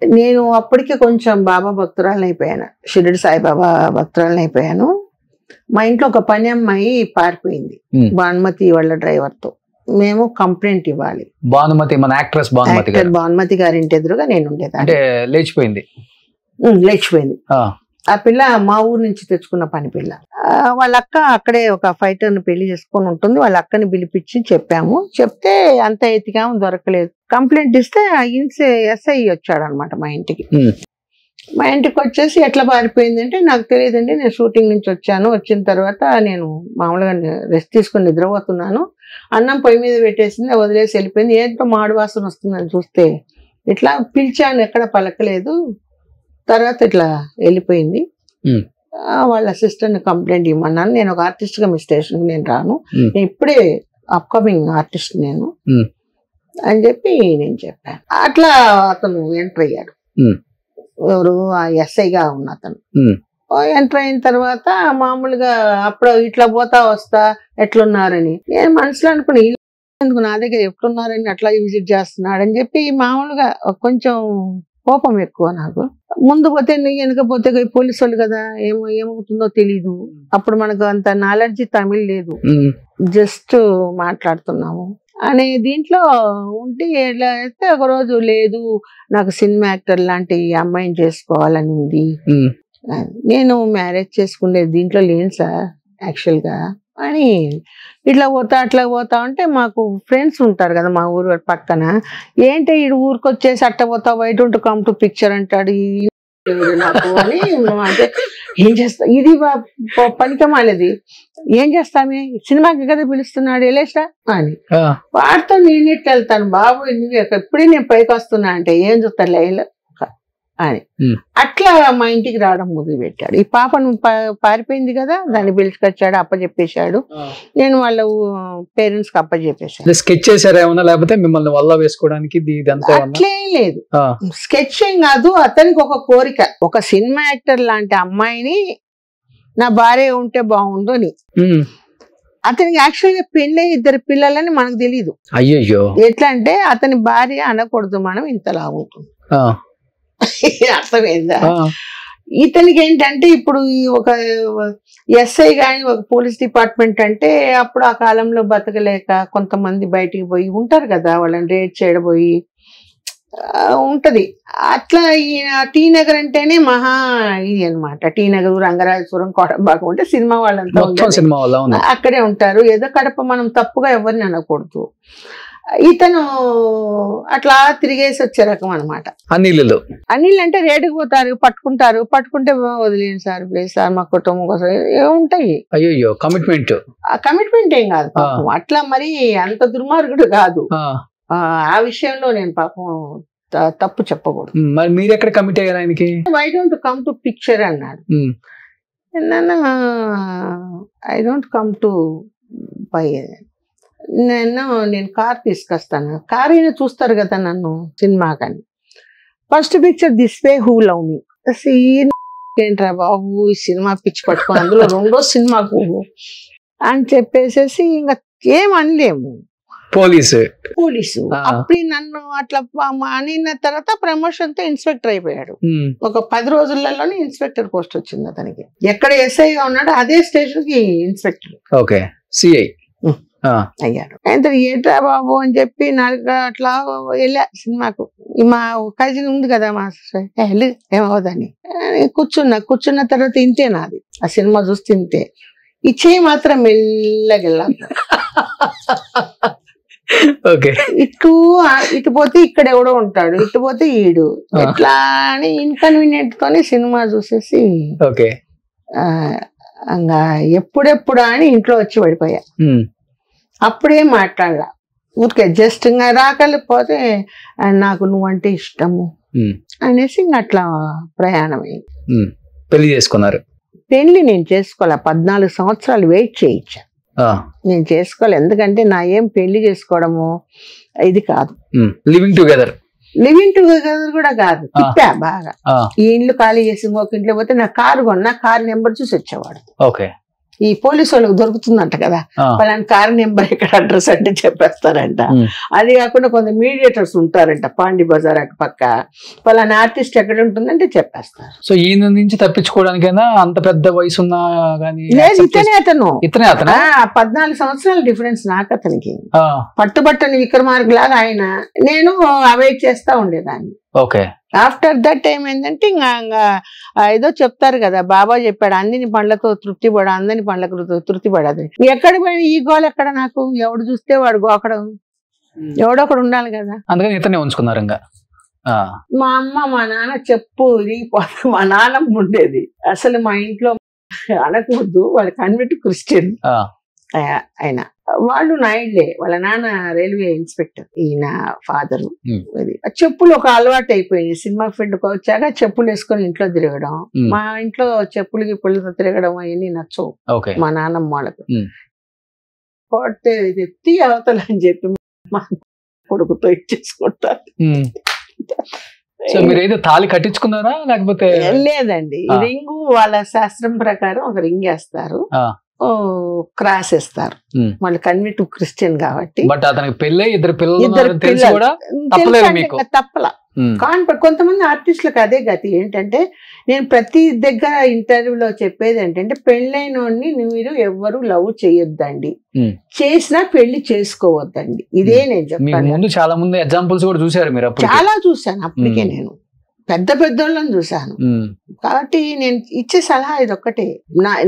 C: నేను అప్పటికే కొంచెం బాబా భక్తురాలని అయిపోయాను, షిరిడి సాయిబాబా భక్తురాలని అయిపోయాను. మా ఇంట్లో ఒక పని అమ్మాయి పారిపోయింది భానుమతి వాళ్ళ డ్రైవర్ తో. మేము కంప్లైంట్ ఇవ్వాలి.
B: భానుమతి మన యాక్ట్రెస్
C: భానుమతి గారి ఇంటి ఎదురుగా నేను ఉండేది.
B: అంటే లేచిపోయింది.
C: ఆ పిల్ల మా ఊరు నుంచి తెచ్చుకున్న పని పిల్ల. వాళ్ళ అక్క అక్కడే ఒక ఫైటర్ని పెళ్లి చేసుకొని ఉంటుంది. వాళ్ళ అక్కని పిలిపించి చెప్పాము. చెప్తే అంత ఎతికాము, దొరకలేదు. కంప్లైంట్ ఇస్తే ఎస్ఐ వచ్చాడు అనమాట మా ఇంటికి. మా ఇంటికి వచ్చేసి ఎట్లా పారిపోయింది అంటే నాకు తెలియదండి, నేను షూటింగ్ నుంచి వచ్చాను, వచ్చిన తర్వాత నేను మామూలుగా రెస్ట్ తీసుకుని నిద్రపోతున్నాను, అన్నం పొయ్యి మీద పెట్టేసింది, వదిలేసి వెళ్ళిపోయింది. ఏంటో మాడు వాసన వస్తుందని చూస్తే ఇట్లా పిలిచాను, ఎక్కడ పలకలేదు. తర్వాత ఇట్లా వెళ్ళిపోయింది. వాళ్ళ అసిస్టెంట్ కంప్లైంట్ ఇవ్వమన్నాను. నేను ఒక ఆర్టిస్ట్ గా మీ స్టేషన్ కి నేను రాను, నేను ఇప్పుడే అప్కమింగ్ ఆర్టిస్ట్ నేను అని చెప్పి నేను చెప్పాను. అట్లా అతను ఎంటర్ అయ్యాడు. ఎవరు? ఆ ఎస్ఐగా ఉన్న అతను ఎంటర్ అయిన తర్వాత మామూలుగా అప్పుడు ఇట్లా పోతా వస్తా ఎట్లున్నారని నేను మనసులో అనుకుని, ఎందుకు నా దగ్గర ఎట్లున్నారని అట్లా విజిట్ చేస్తున్నాడు అని చెప్పి మామూలుగా కొంచెం కోపం ఎక్కువ నాకు. ముందు పోతే వెనక పోతే పోలీసు వాళ్ళు కదా, ఏమవుతుందో తెలీదు. అప్పుడు మనకు అంత నాలెడ్జ్ తమిళ్ లేదు, జస్ట్ మాట్లాడుతున్నాము అనే దీంట్లో ఉంటే ఎట్లా అయితే ఒక రోజు లేదు నాకు సినిమా యాక్టర్ లాంటి అమ్మాయిని చేసుకోవాలని ఉంది, నేను మ్యారేజ్ చేసుకునే దీంట్లో లేను సార్ యాక్చువల్ గా అని ఇట్లా పోతా అట్లా పోతా ఉంటే మాకు ఫ్రెండ్స్ ఉంటారు కదా మా ఊరు పక్కన. ఏంటి ఈ ఊరికి వచ్చేసి అట్ట పోతా, why don't come to picture అంటాడు నాకు అని. అంటే ఏం చేస్తా, ఇది పనికమాలేది, ఏం చేస్తామే, సినిమాకి కదా పిలుస్తున్నాడు వెళ్ళేసా అని. వాడితో నేను ఎట్లా వెళ్తాను బాబు, ఎప్పుడే నేను పైకి వస్తున్నా అంటే ఏం చూస్తాను లైన్లో అని. అట్లా మా ఇంటికి రావడం మొదలు పెట్టాడు. ఈ పాపను పారిపోయింది కదా, దాన్ని పిలుచుకొచ్చాడు, అప్పచెప్పేశాడు. నేను వాళ్ళ పేరెంట్స్ కి అప్పచెప్పేశాను.
B: స్కెచ్ చేశారా ఏమన్నా, లేకపోతే మిమ్మల్ని వల్ల వేసుకోవడానికి?
C: అట్లేం లేదు, స్కెచింగ్ కాదు. అతనికి ఒక కోరిక, ఒక సినిమా యాక్టర్ లాంటి అమ్మాయిని నా భార్య ఉంటే బాగుండు అని. అతనికి యాక్చువల్ గా పెళ్ళి 2 పిల్లలని మనకు తెలీదు.
B: అయ్యో,
C: ఎట్లా అంటే అతని భార్య అనకూడదు, మనం ఇంతలా ఉంటుంది. అర్థమైందా? ఇతనికి ఏంటంటే ఇప్పుడు ఒక ఎస్ఐ గాని ఒక పోలీస్ డిపార్ట్మెంట్ అంటే అప్పుడు ఆ కాలంలో బతకలేక కొంతమంది బయటికి పోయి ఉంటారు కదా, వాళ్ళని రేడ్ చేయడపోయి ఉంటది. అట్లా టీ నగర్ అంటేనే మహా ఇది అనమాట. టీ నగర్, రంగరాజపురం, కోటంబాకం ఉంటే సినిమా వాళ్ళంతా అక్కడే ఉంటారు. ఏదో కడప మనం తప్పుగా ఎవరిని అనకూడదు. ఇతను అట్లా తిరిగేసి వచ్చే రకం అనమాట. అనిల్ అంటే రేటుకు పోతారు, పట్టుకుంటే వదిలేను సార్, ప్లీజ్ సార్, మా కుటుంబం కోసం ఉంటాయి.
B: అయ్యో,
C: కమిట్మెంట్ ఏం కాదు పాపం, అట్లా మరి అంత దుర్మార్గుడు కాదు. ఆ విషయంలో నేను పాపం తప్పు చెప్పకూడదు.
B: మరి మీరు ఎక్కడ కమిట్ అయ్యారు ఆయనకి?
C: Why don't come to picture అన్నాడు. I don't come to bye, నేను కార్ తీసుకొస్తాను, కార్ అయినా చూస్తారు కదా నన్ను సినిమా కానీ. First picture this way who love me, ఏంట్రా బాబు ఈ సినిమా పిచ్చి పట్టుకొని అందులో 2వ సినిమాకు అని చెప్పేసేసి ఇంకా ఏం అనలేము.
B: పోలీసు
C: అప్పుడు నన్ను అట్లా అనిన తర్వాత ప్రమోషన్ తో ఇన్స్పెక్టర్ అయిపోయాడు. ఒక 10 రోజులలోనే ఇన్స్పెక్టర్ పోస్ట్ వచ్చింది అతనికి. ఎక్కడ ఎస్ఐగా ఉన్నాడో అదే స్టేషన్ కి ఇన్స్పెక్టర్.
B: ఓకే, సిఐ
C: అయ్యాడు. అయితే ఏంట్రా బాబు అని చెప్పి నాకు అట్లా వెళ్ళా సినిమాకు. మా కజిన్ ఉంది కదా మా వెళ్ళి ఏమవుదని కూర్చున్న తర్వాత ఇంతే నాది. ఆ సినిమా చూస్తే ఇంతే. ఈ చేయి మాత్రం మెల్లగెళ్ళా. ఇటు పోతే ఇక్కడ ఎవడో ఉంటాడు, ఇటు పోతే ఈడు, ఎట్లా అని ఇన్కన్వీనియంట్ తోనే సినిమా చూసేసి ఇంకా ఎప్పుడెప్పుడా అని ఇంట్లో వచ్చి పడిపోయా. అప్పుడేం మాట్లాడలా, ఊరికే జస్ట్ ఇంకా రాకపోతే నాకు నువ్వంటే ఇష్టము అనేసి ఇంక అట్లా ప్రయాణం అయింది.
B: పెళ్లి చేసుకున్నారు?
C: పెళ్లి నేను చేసుకోలే, 14 సంవత్సరాలు వెయిట్ చేయించా. నేను చేసుకోలే, ఎందుకంటే నా ఏం పెళ్లి చేసుకోవడము ఇది కాదు.
B: లివింగ్ టుగెదర్
C: కూడా కాదు. తిప్పా బాగా. ఈ ఇంట్లో ఖాళీ చేసి ఇంకొక ఇంట్లో పోతే నా కారు కొన్నా, కారు నెంబర్ చూసి వచ్చేవాడు. ఈ పోలీసు వాళ్ళకి దొరుకుతుందంట కదా, పలానా కారు నెంబర్ ఇక్కడ అడ్రస్ అంటే చెప్పేస్తారంట. అది కాకుండా కొంత మీడియేటర్స్ ఉంటారంట పాండి బజార్ అటు పక్క, పలానా ఆర్టిస్ట్ ఎక్కడ ఉంటుందంటే చెప్పేస్తారు.
B: సో ఈయన నుంచి తప్పించుకోవడానికైనా అంత పెద్ద వయసు ఉన్నా కానీ
C: లేదు, ఇతనే అతను 14 సంవత్సరాల డిఫరెన్స్ నాకు అతనికి. పట్టుబట్టని విక్రమార్క లాగా ఆయన, నేను అవాయిడ్ చేస్తా ఉండేదాన్ని. ఆఫ్టర్ దట్ ఏమైందంటే ఇంకా ఏదో చెప్తారు కదా, బాబా చెప్పాడు అందిని పండ్లతో తృప్తి పడ, అందని పండ్లకు తృప్తి పడదు. ఎక్కడ పోయిన ఈ గోల్ ఎక్కడ, నాకు ఎవడు చూస్తే వాడు గోకడం, ఎవడొకడు ఉండాలి కదా,
B: అందుకని ఇతనే ఉంచుకున్నారు. ఇంకా
C: మా అమ్మ మా నాన్న చెప్పు ఇరిగిపోతే, మా నాన్నమ్మ ఉండేది అసలు మా ఇంట్లో అనకూడదు, వాళ్ళ కన్వర్ట్ క్రిస్టియన్ ఆయన. వాళ్ళు నాయుడులే, వాళ్ళ నాన్న రైల్వే ఇన్స్పెక్టర్, ఈయన ఫాదరు. చెప్పులు ఒక అలవాటు అయిపోయింది. సినిమా ఫీల్డ్కి వచ్చాక చెప్పులు వేసుకొని ఇంట్లో తిరగడం, మా ఇంట్లో చెప్పులు గిప్పులతో తిరగడం అవన్నీ నచ్చవు మా నాన్నమ్మ వాళ్ళకు. పోతే ఎత్తి అవతల అని చెప్పి మా కొడుకుతో ఇచ్చేసుకుంటారు.
B: మీరేదో తాళి కట్టించుకున్నారా లేకపోతే?
C: లేదండి, రింగు వాళ్ళ శాస్త్రం ప్రకారం ఒక రింగ్ వేస్తారు, క్రాస్ వేస్తారు. వాళ్ళు కన్వర్ట్ క్రిస్టియన్ కాబట్టి. తప్పల. కొంతమంది ఆర్టిస్టులకు అదే గతి. ఏంటంటే నేను ప్రతి దగ్గర ఇంటర్వ్యూలో చెప్పేది ఏంటంటే, పెళ్ళైనోడిని మీరు ఎవ్వరు లవ్ చేయొద్దండి, చేసినా పెళ్లి చేసుకోవద్దండి. ఇదే నేను చెప్తాను.
B: చాలా మంది ఎగ్జాంపుల్స్ కూడా చూసారు మీరు?
C: చాలా చూసాను, అప్పటికే నేను పెద్దోళ్ళని చూసాను. కాబట్టి నేను ఇచ్చే సలహా ఇది ఒక్కటే.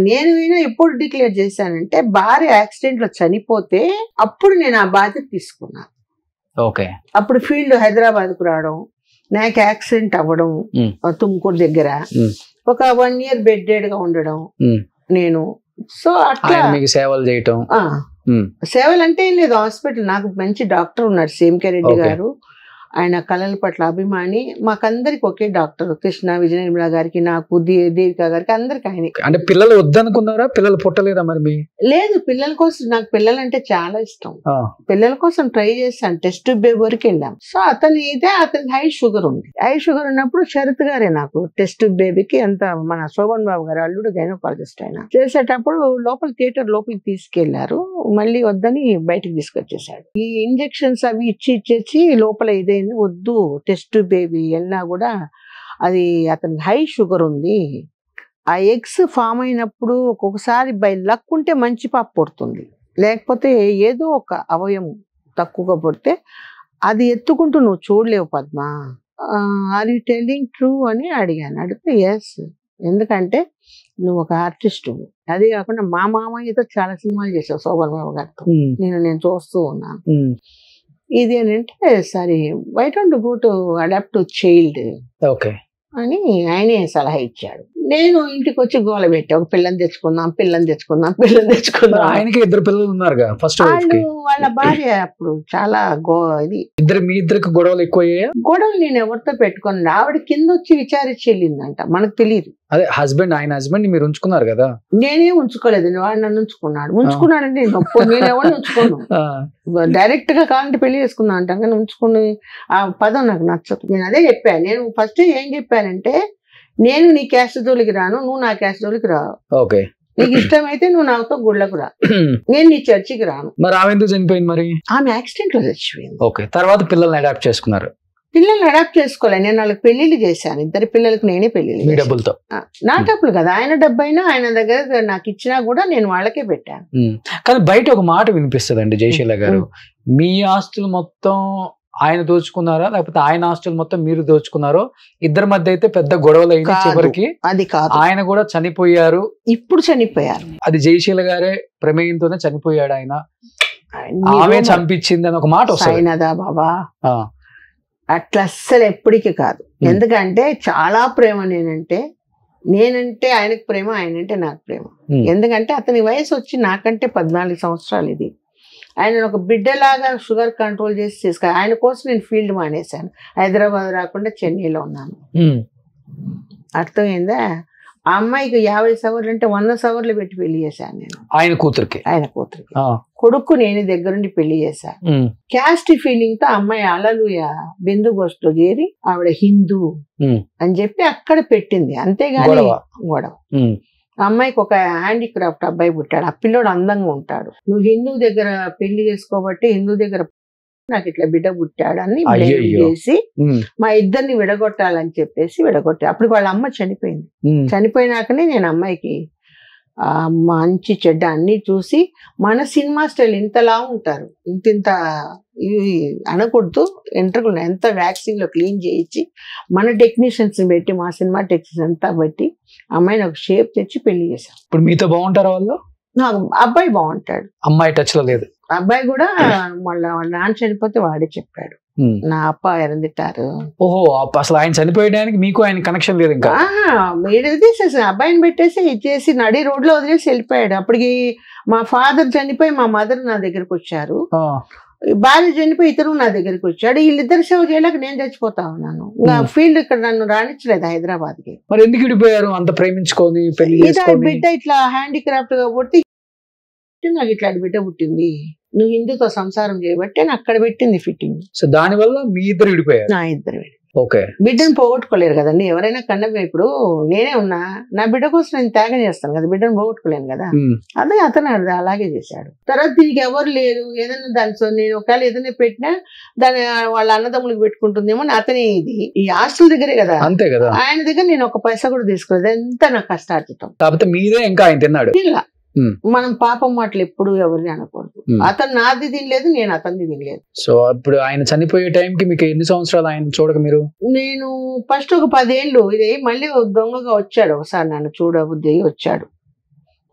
C: నేను ఎప్పుడు డిక్లేర్ చేశానంటే, భార్య యాక్సిడెంట్ లో చనిపోతే అప్పుడు నేను ఆ బాధ్యత తీసుకున్నాను. అప్పుడు ఫీల్డ్ హైదరాబాద్ కు రావడం, నాకు యాక్సిడెంట్ అవ్వడం తుమ్కూరు దగ్గర, ఒక 1 year బెడ్డెడ్ గా ఉండడం నేను. సో అట్లా
B: సేవలు చేయటం.
C: సేవలు అంటే ఏం లేదు, హాస్పిటల్ నాకు మంచి డాక్టర్ ఉన్నారు, సేమ్కే రెడ్డి గారు. ఆయన కళల పట్ల అభిమాని. మాకందరికి ఒకే డాక్టర్, కృష్ణ విజయ నిర్మల గారికి, నాకు దేవిక గారికి, అందరికి ఆయన.
B: అంటే పిల్లలు వద్దనుకున్నారా? పిల్లలు పుట్టలేదా మరి?
C: లేదు, పిల్లల కోసం, నాకు పిల్లలంటే చాలా ఇష్టం. పిల్లల కోసం ట్రై చేశాను, టెస్ట్ బేబీ వరకు వెళ్ళాం. సో అతనికి హై షుగర్ ఉంది. హై షుగర్ ఉన్నప్పుడు శరత్ గారే నాకు టెస్ట్ బేబీకి అంత, మన శోభన్ బాబు గారు అల్లుడు గైనకాలజిస్ట్ ఆయన, చేసేటప్పుడు లోపల థియేటర్ లోపలికి తీసుకెళ్లారు, మళ్ళీ వద్దని బయటకు తీసుకొచ్చేసాడు. ఈ ఇంజెక్షన్స్ అవి ఇచ్చేసి లోపల ఇదే వద్దు, టెస్ట్ బేబీ వెళ్ళినా కూడా అది అతనికి హై షుగర్ ఉంది. ఆ ఎగ్స్ ఫామ్ అయినప్పుడు ఒక్కొక్కసారి బై లక్ ఉంటే మంచి పాప పుడుతుంది, లేకపోతే ఏదో ఒక అవయవం తక్కువగా పుడితే అది ఎత్తుకుంటూ నువ్వు చూడలేవు Padma, are you telling true అని అడిగాను. అడిగితే ఎస్, ఎందుకంటే నువ్వు ఒక ఆర్టిస్ట్. అదే కాకుండా మా మామయ్యతో చాలా సినిమాలు చేసావు శోభన్ బాబు గారితో, నేను చూస్తూ ఉన్నాను. ఇది ఏంటంటే, సరే why don't go to adopt to child అని ఆయనే సలహా ఇచ్చాడు. నేను ఇంటికి వచ్చి గోల పెట్టా, ఒక పిల్లని తెచ్చుకుందాం.
B: ఆయనకి 2 పిల్లలు ఉన్నారు ఫస్ట్.
C: వాళ్ళ భార్య అప్పుడు చాలా
B: మీ ఇద్దరికి గొడవలు ఎక్కువయ్యాయా?
C: గొడవలు నేను ఎవరితో పెట్టుకున్నాను, ఆవిడ కింద వచ్చి విచారించి వెళ్ళిందంట, మనకు తెలియదు.
B: అదే హస్బెండ్, ఆయన హస్బెండ్ మీరు ఉంచుకున్నారు కదా?
C: నేనే ఉంచుకోలేదు, వాడు నన్ను ఉంచుకున్నాడంటే నేను ఎవరిని ఉంచుకోను. డైరెక్ట్ గా కావాలంటే పెళ్లి చేసుకున్నా అంటాం, కానీ ఉంచుకుని ఆ పదం నాకు నచ్చదు. నేను అదే చెప్పాను. నేను ఫస్ట్ ఏం చెప్పానంటే, నేను నీ క్యాస్ట్ జోలికి రాను, నువ్వు నా క్యాస్ట్ జోలికి రావు. నీకు ఇష్టమైతే నువ్వు నాతో గుళ్ళకు రా, నేను నీ చర్చికి రాను.
B: మరి ఆమె ఎందుకు చనిపోయింది మరి?
C: ఆమె యాక్సిడెంట్ లో చచ్చిపోయింది.
B: ఓకే, తర్వాత పిల్లల్ని అడాప్ట్ చేసుకున్నారు.
C: పిల్లల్ని అడాప్ట్ చేసుకోలే, నేను వాళ్ళకి పెళ్లిళ్ళు చేశాను. 2 పిల్లలకి నేనే పెళ్లిళ్ళు.
B: మీ డబ్బులతో?
C: నా డబ్బులు కదా, ఆయన డబ్బు అయినా ఆయన దగ్గర నాకు ఇచ్చినా కూడా నేను వాళ్ళకే పెట్టాను.
B: కానీ బయట ఒక మాట వినిపిస్తుందండి జయశీల గారు, మీ ఆస్తులు మొత్తం ఆయన దోచుకున్నారా లేకపోతే ఆయన ఆస్తులు మొత్తం మీరు దోచుకున్నారో, ఇద్దరి మధ్య అయితే పెద్ద గొడవలు అయినా చివరికి
C: అది కాదు,
B: ఆయన కూడా చనిపోయారు.
C: ఇప్పుడు చనిపోయారు.
B: అది జయశీల గారే ప్రమేయంతోనే చనిపోయాడు ఆయన, ఆమె చంపించింది అని ఒక మాట
C: వస్తుందా బాబా? అట్లా అస్సలు ఎప్పటికీ కాదు. ఎందుకంటే చాలా ప్రేమ నేనంటే ఆయనకు ప్రేమ, ఆయనంటే నాకు ప్రేమ. ఎందుకంటే అతని వయసు వచ్చి నాకంటే 14 సంవత్సరాలు. ఇది ఆయన ఒక బిడ్డలాగా షుగర్ కంట్రోల్ చేసి తీసుకు, ఆయన కోసం నేను ఫీల్డ్ మానేశాను. హైదరాబాద్ రాకుండా చెన్నైలో ఉన్నాను. అర్థమైందా? ఆ అమ్మాయికి 50 సవర్లు అంటే 100 సవర్లు పెట్టి పెళ్లి చేశాను నేను. ఆయన కూతురికి కొడుకు నేను దగ్గరుండి పెళ్లి చేశాను. క్యాస్ట్ ఫీలింగ్ తో అమ్మాయి అలలుయ బిందు గోష్ఠిలో చేరి ఆవిడ హిందూ అని చెప్పి అక్కడ పెట్టింది, అంతేగాని గొడవ. అమ్మాయికి ఒక హ్యాండిక్రాఫ్ట్ అబ్బాయి పుట్టాడు. ఆ పిల్లోడు అందంగా ఉంటాడు. నువ్వు హిందూ దగ్గర పెళ్లి చేసుకోబట్టి హిందూ దగ్గర నాకు ఇట్లా బిడ్డ పుట్టాడని చేసి మా ఇద్దరిని విడగొట్టాలని చెప్పేసి విడగొట్టా. అప్పుడు వాళ్ళ అమ్మ చనిపోయింది. చనిపోయినాకనే నేను అమ్మాయికి మంచి చెడ్డ అన్ని చూసి, మన సినిమా స్టైల్ ఇంతలా ఉంటారు, ఇంత అనకూడదు, ఎంట్రుకలు ఎంత వ్యాక్సిన్ లో క్లీన్ చేయించి మన టెక్నీషియన్స్ పెట్టి, మా సినిమా టెక్నీషియన్స్ అంతా బట్టి అమ్మాయిని ఒక షేప్ తెచ్చి పెళ్లి చేశాం.
B: ఇప్పుడు మీతో బాగుంటారు వాళ్ళు?
C: నాకు అబ్బాయి బాగుంటాడు,
B: అమ్మాయి టచ్ లో లేదు.
C: అబ్బాయి కూడా మళ్ళీ వాళ్ళ నాన్న చనిపోతే వాడే చెప్పాడు, నా అప్ప ఎరందిట్టారు.
B: ఓహో, అసలు ఆయన చనిపోయడానికి మీకు ఆయన కనెక్షన్ లేదు ఇంకా?
C: తీసేసి అబ్బాయిని పెట్టేసి ఇచ్చేసి నడి రోడ్ లో వదిలేసి వెళ్ళిపోయాడు. అప్పటికి మా ఫాదర్ చనిపోయి మా మదర్ నా దగ్గరకు వచ్చారు, భార్య చనిపోయి ఇతరు నా దగ్గరికి వచ్చాడు. వీళ్ళిద్దరు సేవ చేయలేక నేను చచ్చిపోతా ఉన్నాను. ఫీల్డ్ ఇక్కడ నన్ను రానిచ్చలేదు హైదరాబాద్ కి.
B: మరి ఎందుకు విడిపోయారు అంత ప్రేమించుకొని?
C: బిడ్డ ఇట్లా హ్యాండిక్రాఫ్ట్ గా పుట్టి నాకు ఇట్లాంటి బిడ్డ పుట్టింది, నువ్వు హిందూతో సంసారం చేయబట్టి అని అక్కడ పెట్టింది ఫిట్టింగ్.
B: సో దాని వల్ల మీ ఇద్దరు విడిపోయారు?
C: నా ఇద్దరు.
B: ఓకే,
C: బిడ్డను పోగొట్టుకోలేరు కదండి ఎవరైనా. కన్నవి ఇప్పుడు నేనే ఉన్నా, నా బిడ్డ కోసం నేను త్యాగం చేస్తాను కదా, బిడ్డను పోగొట్టుకోలేను కదా. అదే అతను అలాగే చేశాడు. తర్వాత దీనికి ఎవరు లేరు, ఏదైనా దాని నేను ఒకవేళ ఏదైనా పెట్టినా దాని వాళ్ళ అన్నదమ్ములకు పెట్టుకుంటుందేమో అతని. ఇది ఈ హాస్టల్ దగ్గరే కదా, అంతే కదా. ఆయన దగ్గర నేను ఒక పైసా కూడా తీసుకోలేదు, ఎంత నాకు కష్టార్జితం.
B: కాకపోతే మీరే ఇంకా ఆయన తిన్నాడు.
C: ఇలా మనం పాపం మాటలు ఎప్పుడు ఎవరిని అనకూడదు. అతను నాది తినలేదు, నేను అతనిది తినలేదు.
B: సో ఇప్పుడు ఆయన చనిపోయే టైంకి మీకు ఎన్ని సంవత్సరాలు ఆయన చూడక మీరు?
C: నేను ఫస్ట్ ఒక 10 ఏళ్ళు. ఇది మళ్ళీ దొంగగా వచ్చాడు ఒకసారి, నన్ను చూడబుద్ధి వచ్చాడు.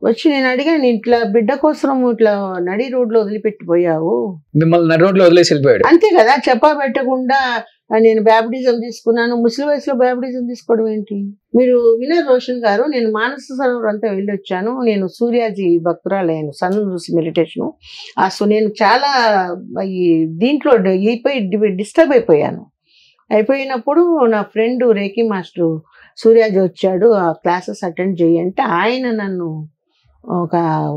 C: వచ్చి నేను అడిగాను, ఇట్లా బిడ్డ కోసం ఇట్లా నడి రోడ్లో వదిలిపెట్టిపోయావు.
B: మిమ్మల్ని నడి రోడ్లో వదిలేసి వెళ్ళిపోయాడు?
C: అంతే కదా, చెప్పా పెట్టకుండా నేను బ్యాప్టిజం తీసుకున్నాను. ముసలి వయసులో బ్యాప్టిజం తీసుకోవడం ఏంటి? మీరు వినర్ రోషన్ గారు, నేను మానస సరోవర్ అంతా వెళ్ళొచ్చాను. నేను సూర్యాజీ భక్తురాలయ్యాను, సన్ చూసి మెడిటేషన్. నేను చాలా ఈ దీంట్లో డిస్టర్బ్ అయిపోయినప్పుడు నా ఫ్రెండ్ రేఖీ మాస్టర్ సూర్యాజీ వచ్చాడు, ఆ క్లాసెస్ అటెండ్ చేయంటే ఆయన నన్ను ఒక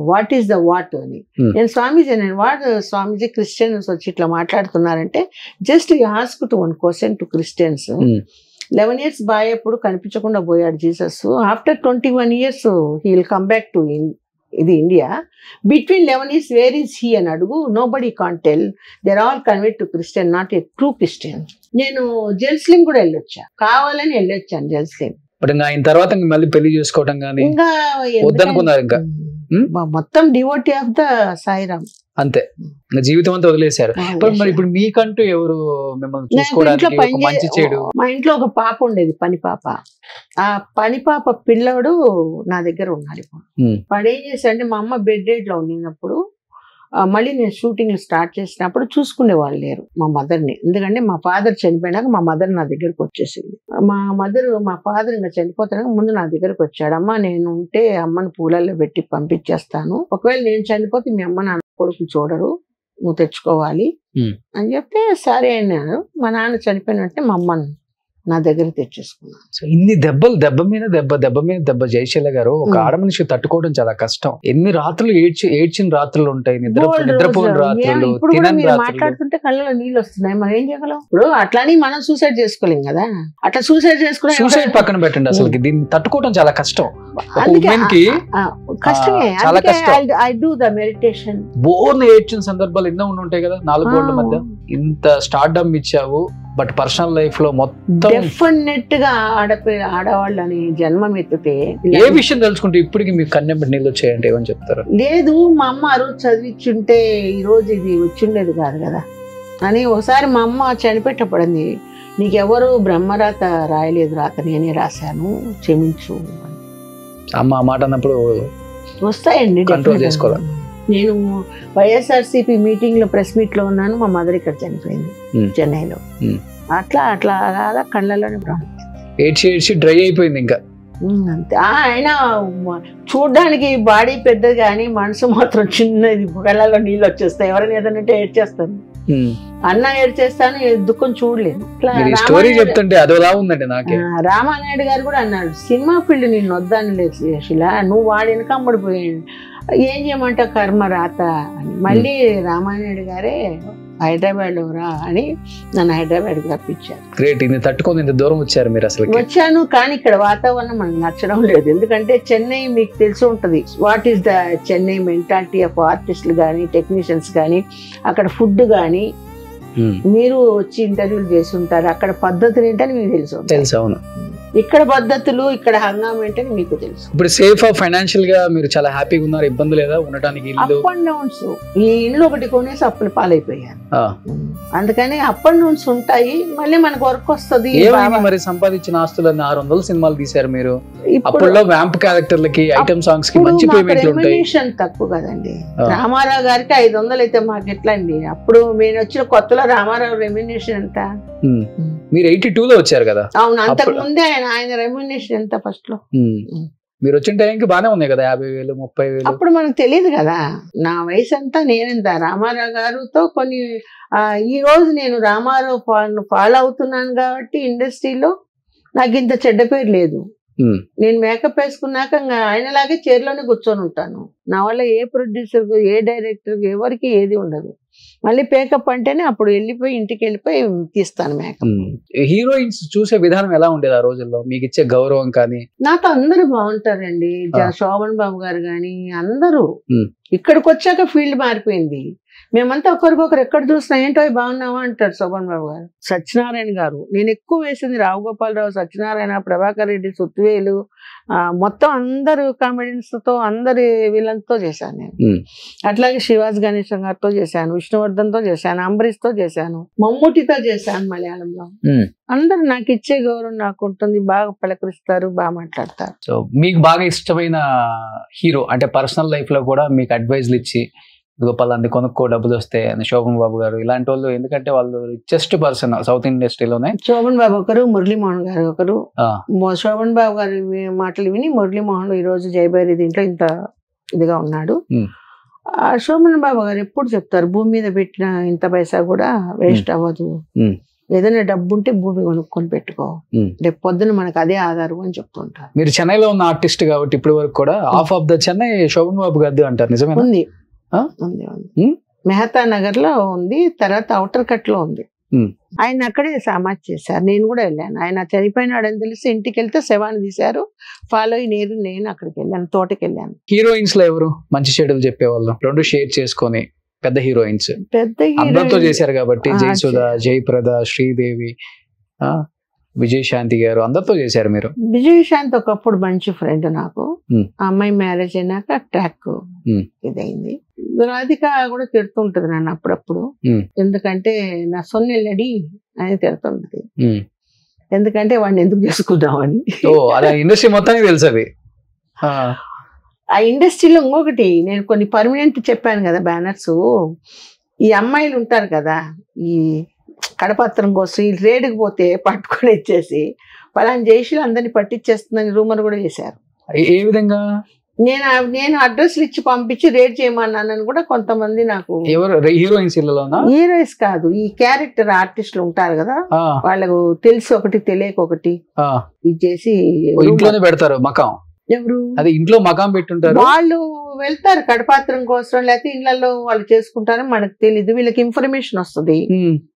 C: వాట్ ఈస్ ద వాట్ అని, నేను స్వామీజీ క్రిస్టియన్స్ వచ్చి ఇట్లా మాట్లాడుతున్నారంటే just ask to 1 question to Christians. 11 years boy అప్పుడు కనిపించకుండా పోయాడు Jesus. After 21 years he will come back to ఇది India. Between 11 years where is he అని అడుగు, nobody can't tell. There all convert to Christian, not a true Christian. నేను Jerusalem కూడా వెళ్ళొచ్చా, కావాలని వెళ్ళొచ్చాను జెరూసలేం.
B: ఆయన తర్వాత మళ్ళీ పెళ్లి చేసుకోవడం కానీ వద్దనుకున్నారు? ఇంకా
C: మొత్తం డివోటీ ఆఫ్ ద సాయిరామ్,
B: అంతే, జీవితం అంతా వదిలేశారు. మరి ఇప్పుడు మీకంటూ ఎవరు మిమ్మల్ని చూసుకోవడానికి మంచి చెడు?
C: మా ఇంట్లో ఒక పాప ఉండేది, పని పాప. ఆ పని పాప పిల్లడు నా దగ్గర ఉన్నాడు. వాడు ఏం చేశాడంటే, మా అమ్మ బెడ్ రెడ్ లో ఉండినప్పుడు మళ్ళీ నేను షూటింగ్ స్టార్ట్ చేసినప్పుడు చూసుకునే వాళ్ళు లేరు మా మదర్ని. ఎందుకంటే మా ఫాదర్ చనిపోయినాక మా మదర్ నా దగ్గరకు వచ్చేసింది. మా ఫాదర్ ఇంకా చనిపోతాక ముందు నా దగ్గరకు వచ్చాడు. అమ్మ నేను ఉంటే అమ్మని పూలల్లో పెట్టి పంపించేస్తాను, ఒకవేళ నేను చనిపోతే మీ అమ్మ నాన్న కొడుకు చూడరు, నువ్వు తెచ్చుకోవాలి అని చెప్తే సరే అన్నాను. మా నాన్న చనిపోయినట్టే మా అమ్మను నా దగ్గర తెచ్చేసుకున్నాను.
B: సో ఇన్ని దెబ్బ మీద దెబ్బ జయశీల గారు, ఒక ఆడ మనిషి తట్టుకోవడం చాలా కష్టం. ఎన్ని రాత్రులు ఏడ్చిన రాత్రులు ఉంటాయి, నిద్రపోయిన రాత్రులు,
C: ఇప్పుడు కూడా
B: తినని
C: మీరు
B: రాత్రులు.
C: మాట్లాడుతుంటే కళ్ళలో నీళ్ళు వస్తున్నాయి, మనం ఏం చేయగలం? ఇప్పుడు అట్లాని మనం సూసైడ్ చేసుకోలేం కదా, అట్లా సూసైడ్ చేసుకునే
B: సూసైడ్ పక్కన పెట్టండి, అసలు దీన్ని తట్టుకోవడం చాలా కష్టం.
C: అందుకే
B: ఉమెన్ కి
C: కష్టమే.
B: చాలా కష్టం.
C: I do the meditation.
B: బోర్న ఏడ్చిన సందర్భాలు ఎన్నో ఉంటాయి కదా 4 గోడల మధ్య. ఇంత స్టార్డమ్ ఇచ్చావు, బట్ పర్సనల్ లైఫ్ లో మొత్తం
C: డెఫినెట్ గా ఆడవాళ్ళని జన్మం ఎత్తితే
B: ఏ విషయం తెలుసుకుంటే ఇప్పటికి మీకు కన్నెంబడి నీళ్ళు వచ్చాయంటే ఏమని చెప్తారు?
C: లేదు, మా అమ్మ ఆ రోజు చదివించుంటే ఈ రోజు ఇది వచ్చిండేది కాదు కదా అని. ఒకసారి మా అమ్మ చనిపెట్టపడింది, నీకెవరు బ్రహ్మరాత రాయలేదు, రాత నేనే రాశాను, క్షమించు అని.
B: అమ్మ ఆ మాట అన్నప్పుడు
C: వస్తాయండి,
B: కంట్రోల్ చేసుకోవాలి.
C: నేను వైఎస్ఆర్సీపీ మీటింగ్ లో ప్రెస్ మీట్ లో ఉన్నాను, మా మదర్ ఇక్కడ చనిపోయింది చెన్నైలో. అట్లా అట్లా అలా కళ్ళలోనే
B: ఏడ్చి డ్రై అయిపోయింది ఇంకా
C: అంతే. ఆయన చూడ్డానికి బాడీ పెద్దది కానీ మనసు మాత్రం చిన్నది, కళ్ళలో నీళ్ళు వచ్చేస్తాయి. ఎవరైనా ఏదైనా ఏడ్చేస్తాను, అన్న ఏడ్చేస్తాను, దుఃఖం చూడలేదు.
B: స్టోరీ చెప్తుంటే అదోలా ఉందండి నాకే.
C: రామానాయుడు గారు కూడా అన్నాడు, సినిమా ఫీల్డ్ నిన్ను వద్దాను లేదు శిలా, నువ్వు వాడి వెనక అమ్మడిపోయాడు, ఏం చేయమంట కర్మ రాత అని. మళ్ళీ రామానాయుడు గారే హైదరాబాద్ లో రా అని నన్ను హైదరాబాద్ రప్పించారు.
B: గ్రేట్. ఇది తట్టుకొని ఇంత దూరం వచ్చారు మీరు అసలు?
C: వచ్చాను, కానీ ఇక్కడ వాతావరణం మనకు నచ్చడం లేదు. ఎందుకంటే చెన్నై మీకు తెలిసి ఉంటది, what is the Chennai mentality of ఆర్టిస్టులు కానీ టెక్నీషియన్స్ కానీ, అక్కడ ఫుడ్ కానీ మీరు వచ్చి ఇంటర్వ్యూలు చేసి ఉంటారు, అక్కడ పద్ధతులు ఏంటని మీకు తెలుసు.
B: అవును.
C: ఇక్కడ పద్ధతులు, ఇక్కడ హంగామా ఏంటని మీకు తెలుసు.
B: ఇప్పుడు సేఫ్ ఫైనాన్షియల్ గా మీరు చాలా హ్యాపీగా ఉన్నారు, ఇబ్బంది లేదా ఉండటానికి?
C: Up and downs. ఈ ఇల్లు ఒకటి కొనేసి అప్పులు పాలైపోయాను, అందుకని అప్ అండ్ డౌన్స్ ఉంటాయి. మళ్ళీ మనకు వర్క్ వస్తుంది.
B: మరి సంపాదించిన ఆస్తులన్నీ 600 సినిమాలు తీశారు మీరు. అప్పుడులో వ్యాంప్ క్యారెక్టర్లకి, ఐటమ్ సాంగ్స్ కి మంచి పేమెంట్లు ఉంటాయి.
C: రెమ్యునరేషన్ తక్కువ కదండి. రామారావు గారికి 500 అయితే మాకు ఎట్లా అండి? అప్పుడు నేను వచ్చిన కొత్తలో రామారావు రెమ్యునరేషన్ ఎంత?
B: మీరు 82లో వచ్చారు కదా.
C: అవును, అంతకు ముందే ఆయన రెమ్యునరేషన్ ఎంత ఫస్ట్ లో?
B: మీరు వచ్చిన టైంకి బాగానే ఉన్నాయి కదా, 50,000 30,000.
C: అప్పుడు మనకు తెలియదు కదా, నా వయసు అంతా నేనెంత రామారావు గారితో కొన్ని ఈ రోజు నేను రామారావు ఫాలో అవుతున్నాను కాబట్టి ఇండస్ట్రీలో నాకు ఇంత చెడ్డ పేరు లేదు. నేను మేకప్ వేసుకున్నాక ఆయనలాగే చైర్లోనే కూర్చొని ఉంటాను. నా వల్ల ఏ ప్రొడ్యూసర్, ఏ డైరెక్టర్, ఎవరికి ఏది ఉండదు. మళ్ళీ పేకప్ అంటేనే అప్పుడు వెళ్ళిపోయి ఇంటికి వెళ్ళిపోయి తీస్తాను మేకప్.
B: హీరోయిన్స్ చూసే విధానం ఎలా ఉండేది ఆ రోజుల్లో? మీకు ఇచ్చే గౌరవం కానీ?
C: నాతో అందరూ బాగుంటారండి. శోభన్ బాబు గారు కానీ అందరూ. ఇక్కడికి వచ్చాక ఫీల్డ్ మారిపోయింది. మేమంతా ఒకరికొకరు ఎక్కడ చూసినా ఏంటో బాగున్నావా అంటారు శోభన్ బాబు గారు. సత్యనారాయణ గారు, నేను ఎక్కువ వేసింది రావు గోపాలరావు, సత్యనారాయణ, ప్రభాకర్ రెడ్డి, సుత్వేలు, మొత్తం అందరు కామెడియన్స్ తో, అందరి విలన్తో చేశాను నేను. అట్లాగే శివాజీ గణేశం గారితో చేశాను, విష్ణువర్ధన్ తో చేశాను, అంబరీష్ తో చేశాను, మమ్ముటితో చేశాను మలయాళంలో. అందరు నాకు ఇచ్చే గౌరవం నాకు ఉంటుంది, బాగా పలకరిస్తారు, బాగా మాట్లాడతారు.
B: సో మీకు బాగా ఇష్టమైన హీరో అంటే పర్సనల్ లైఫ్ లో కూడా మీకు అడ్వైజ్లు ఇచ్చి గోపాలంది కొనుక్కో డబ్బులు వస్తే శోభన్ బాబు గారు ఇలాంటి వాళ్ళు? ఎందుకంటే వాళ్ళు రిచెస్ట్ పర్సన్ సౌత్ ఇండస్ట్రీలోనే.
C: శోభన్ బాబు ఒకరు, మురళీమోహన్ గారు ఒకరు. శోభన్ బాబు గారి మాటలు విని మురళీమోహన్ ఈ రోజు జయభైరి దీంట్లో ఇంత ఇదిగా ఉన్నాడు. శోభన్ బాబు గారు ఎప్పుడు చెప్తారు, భూమి మీద పెట్టిన ఇంత పైసా కూడా వేస్ట్ అవ్వదు, ఏదైనా డబ్బు ఉంటే భూమి కొనుక్కొని పెట్టుకో, రేపు పొద్దున మనకు అదే ఆధారం అని చెప్తుంటారు.
B: మీరు చెన్నైలో ఉన్న ఆర్టిస్ట్ కాబట్టి ఇప్పటి వరకు కూడా half of the Chennai Sobhan Babu garu అంటారు, నిజమే?
C: ఉంది, మెహతా నగర్ లో ఉంది, తర్వాత ఔటర్ కట్ లో ఉంది. ఆయన అక్కడే సమాజ్ చేశారు, నేను కూడా వెళ్ళాను. ఆయన చనిపోయినాడని తెలిసి ఇంటికి వెళ్తే శవాన్ని తీశారు, ఫాలో అయ్యి నేను అక్కడికి వెళ్ళాను, తోటకి వెళ్ళాను.
B: హీరోయిన్స్ లో ఎవరు మంచి చెడులు చెప్పేవాళ్ళు? రెండు షేర్ చేసుకొని పెద్ద హీరోయిన్స్ అందరితో చేశారు కాబట్టి, జయసుధ, జయప్రద, శ్రీదేవి, విజయశాంతి గారు అందరితో చేశారు మీరు.
C: విజయశాంతి ఒకప్పుడు మంచి ఫ్రెండ్ నాకు. ఆ అమ్మాయి మ్యారేజ్ అయినాక ట్రాక్ ఇదైంది. రాధిక కూడా తిడుతుంటది నన్ను అప్పుడప్పుడు, ఎందుకంటే నా సొన్నెల్లడి అని తిడుతుంటది, ఎందుకంటే వాడిని ఎందుకు చేసుకుందామని.
B: ఇండస్ట్రీ మొత్తానికి తెలుసు అది.
C: ఆ ఇండస్ట్రీలో ఇంకొకటి, నేను కొన్ని పర్మనెంట్ చెప్పాను కదా బ్యానర్స్, ఈ అమ్మాయిలు ఉంటారు కదా, ఈ కడపత్రం కోసం ఈ రేడుకి పోతే పట్టుకొని ఇచ్చేసి పలానా జయశీల అందరినీ పట్టించేస్తుందని రూమర్ కూడా చేశారు.
B: ఏ విధంగా?
C: నేను అడ్రస్లు ఇచ్చి పంపించి రేట్ చేయమన్నానని కూడా కొంతమంది నాకు.
B: ఎవరు హీరోయిన్స్ ఇళ్ళలోనా?
C: హీరోయిన్స్ కాదు, ఈ క్యారెక్టర్ ఆర్టిస్టులు ఉంటారు కదా, వాళ్ళకు తెలిసి ఒకటి తెలియక ఒకటి ఇది చేసి
B: ఇంట్లోనే పెడతారు మకాం.
C: ఎవరు
B: అది ఇంట్లో మకాం పెట్టుంటారు,
C: వాళ్ళు వెళ్తారు కడపాత్రం కోసం, లేకపోతే ఇళ్లలో వాళ్ళు చేసుకుంటారో మనకు తెలీదు. వీళ్ళకి ఇన్ఫర్మేషన్ వస్తుంది,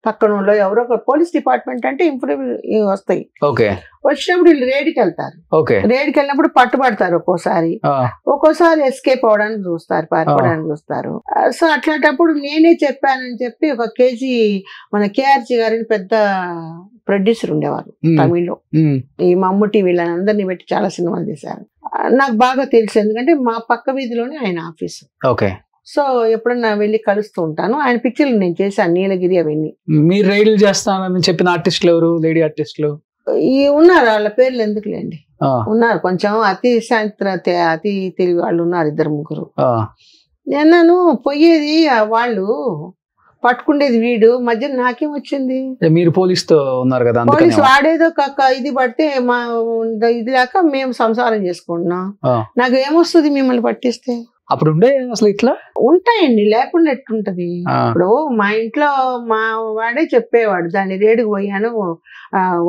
C: పక్కన వాళ్ళు ఎవరో పోలీస్ డిపార్ట్మెంట్ అంటే ఇన్ఫర్మేషన్ వస్తాయి. వచ్చినప్పుడు వీళ్ళు రేడికి వెళ్తారు. రేడికి వెళ్ళినప్పుడు పట్టుబడతారు, ఒక్కోసారి ఎస్కేప్ అవడానికి చూస్తారు, పారిపోవడానికి చూస్తారు. సో అట్లాంటప్పుడు నేనే చెప్పానని చెప్పి ఒక కేజీ మన కేఆర్జీ గారిని పెద్ద ప్రొడ్యూసర్ ఉండేవారు తమిళ్లో, ఈ మమ్ముటి వీళ్ళని అందరినీ పెట్టి చాలా సినిమాలు తీశారు. నాకు బాగా తెలుసు, ఎందుకంటే మా పక్క వీధిలోనే ఆయన ఆఫీసు. సో ఎప్పుడన్నా వెళ్ళి కలుస్తూ ఉంటాను. ఆయన పిక్చర్లు నేను చేశాను, నీలగిరి అవన్నీ.
B: మీరు రైడ్లు చేస్తానని చెప్పిన ఆర్టిస్టులు ఎవరు? లేడీ ఆర్టిస్టులు
C: ఉన్నారు, వాళ్ళ పేర్లు ఎందుకులేండి, ఉన్నారు కొంచెం అతి అతి తెలివి వాళ్ళు ఉన్నారు, 2-3. నేను పోయేది వాళ్ళు పట్టుకుండేది వీడు, మధ్య నాకేం వచ్చింది?
B: మీరు పోలీసుతో ఉన్నారు కదా,
C: పోలీసు వాడేదో ఇది పడితే మా ఇది లేక మేము సంసారం చేసుకుంటున్నాం, నాకు ఏమొస్తుంది మిమ్మల్ని పట్టిస్తే?
B: అప్పుడు ఉండే అసలు ఇట్లా
C: ఉంటాయండి, లేకుండా ఎట్టుంటది. ఇప్పుడు మా ఇంట్లో మా వాడే చెప్పేవాడు, దాన్ని రేడుకు పోయాను,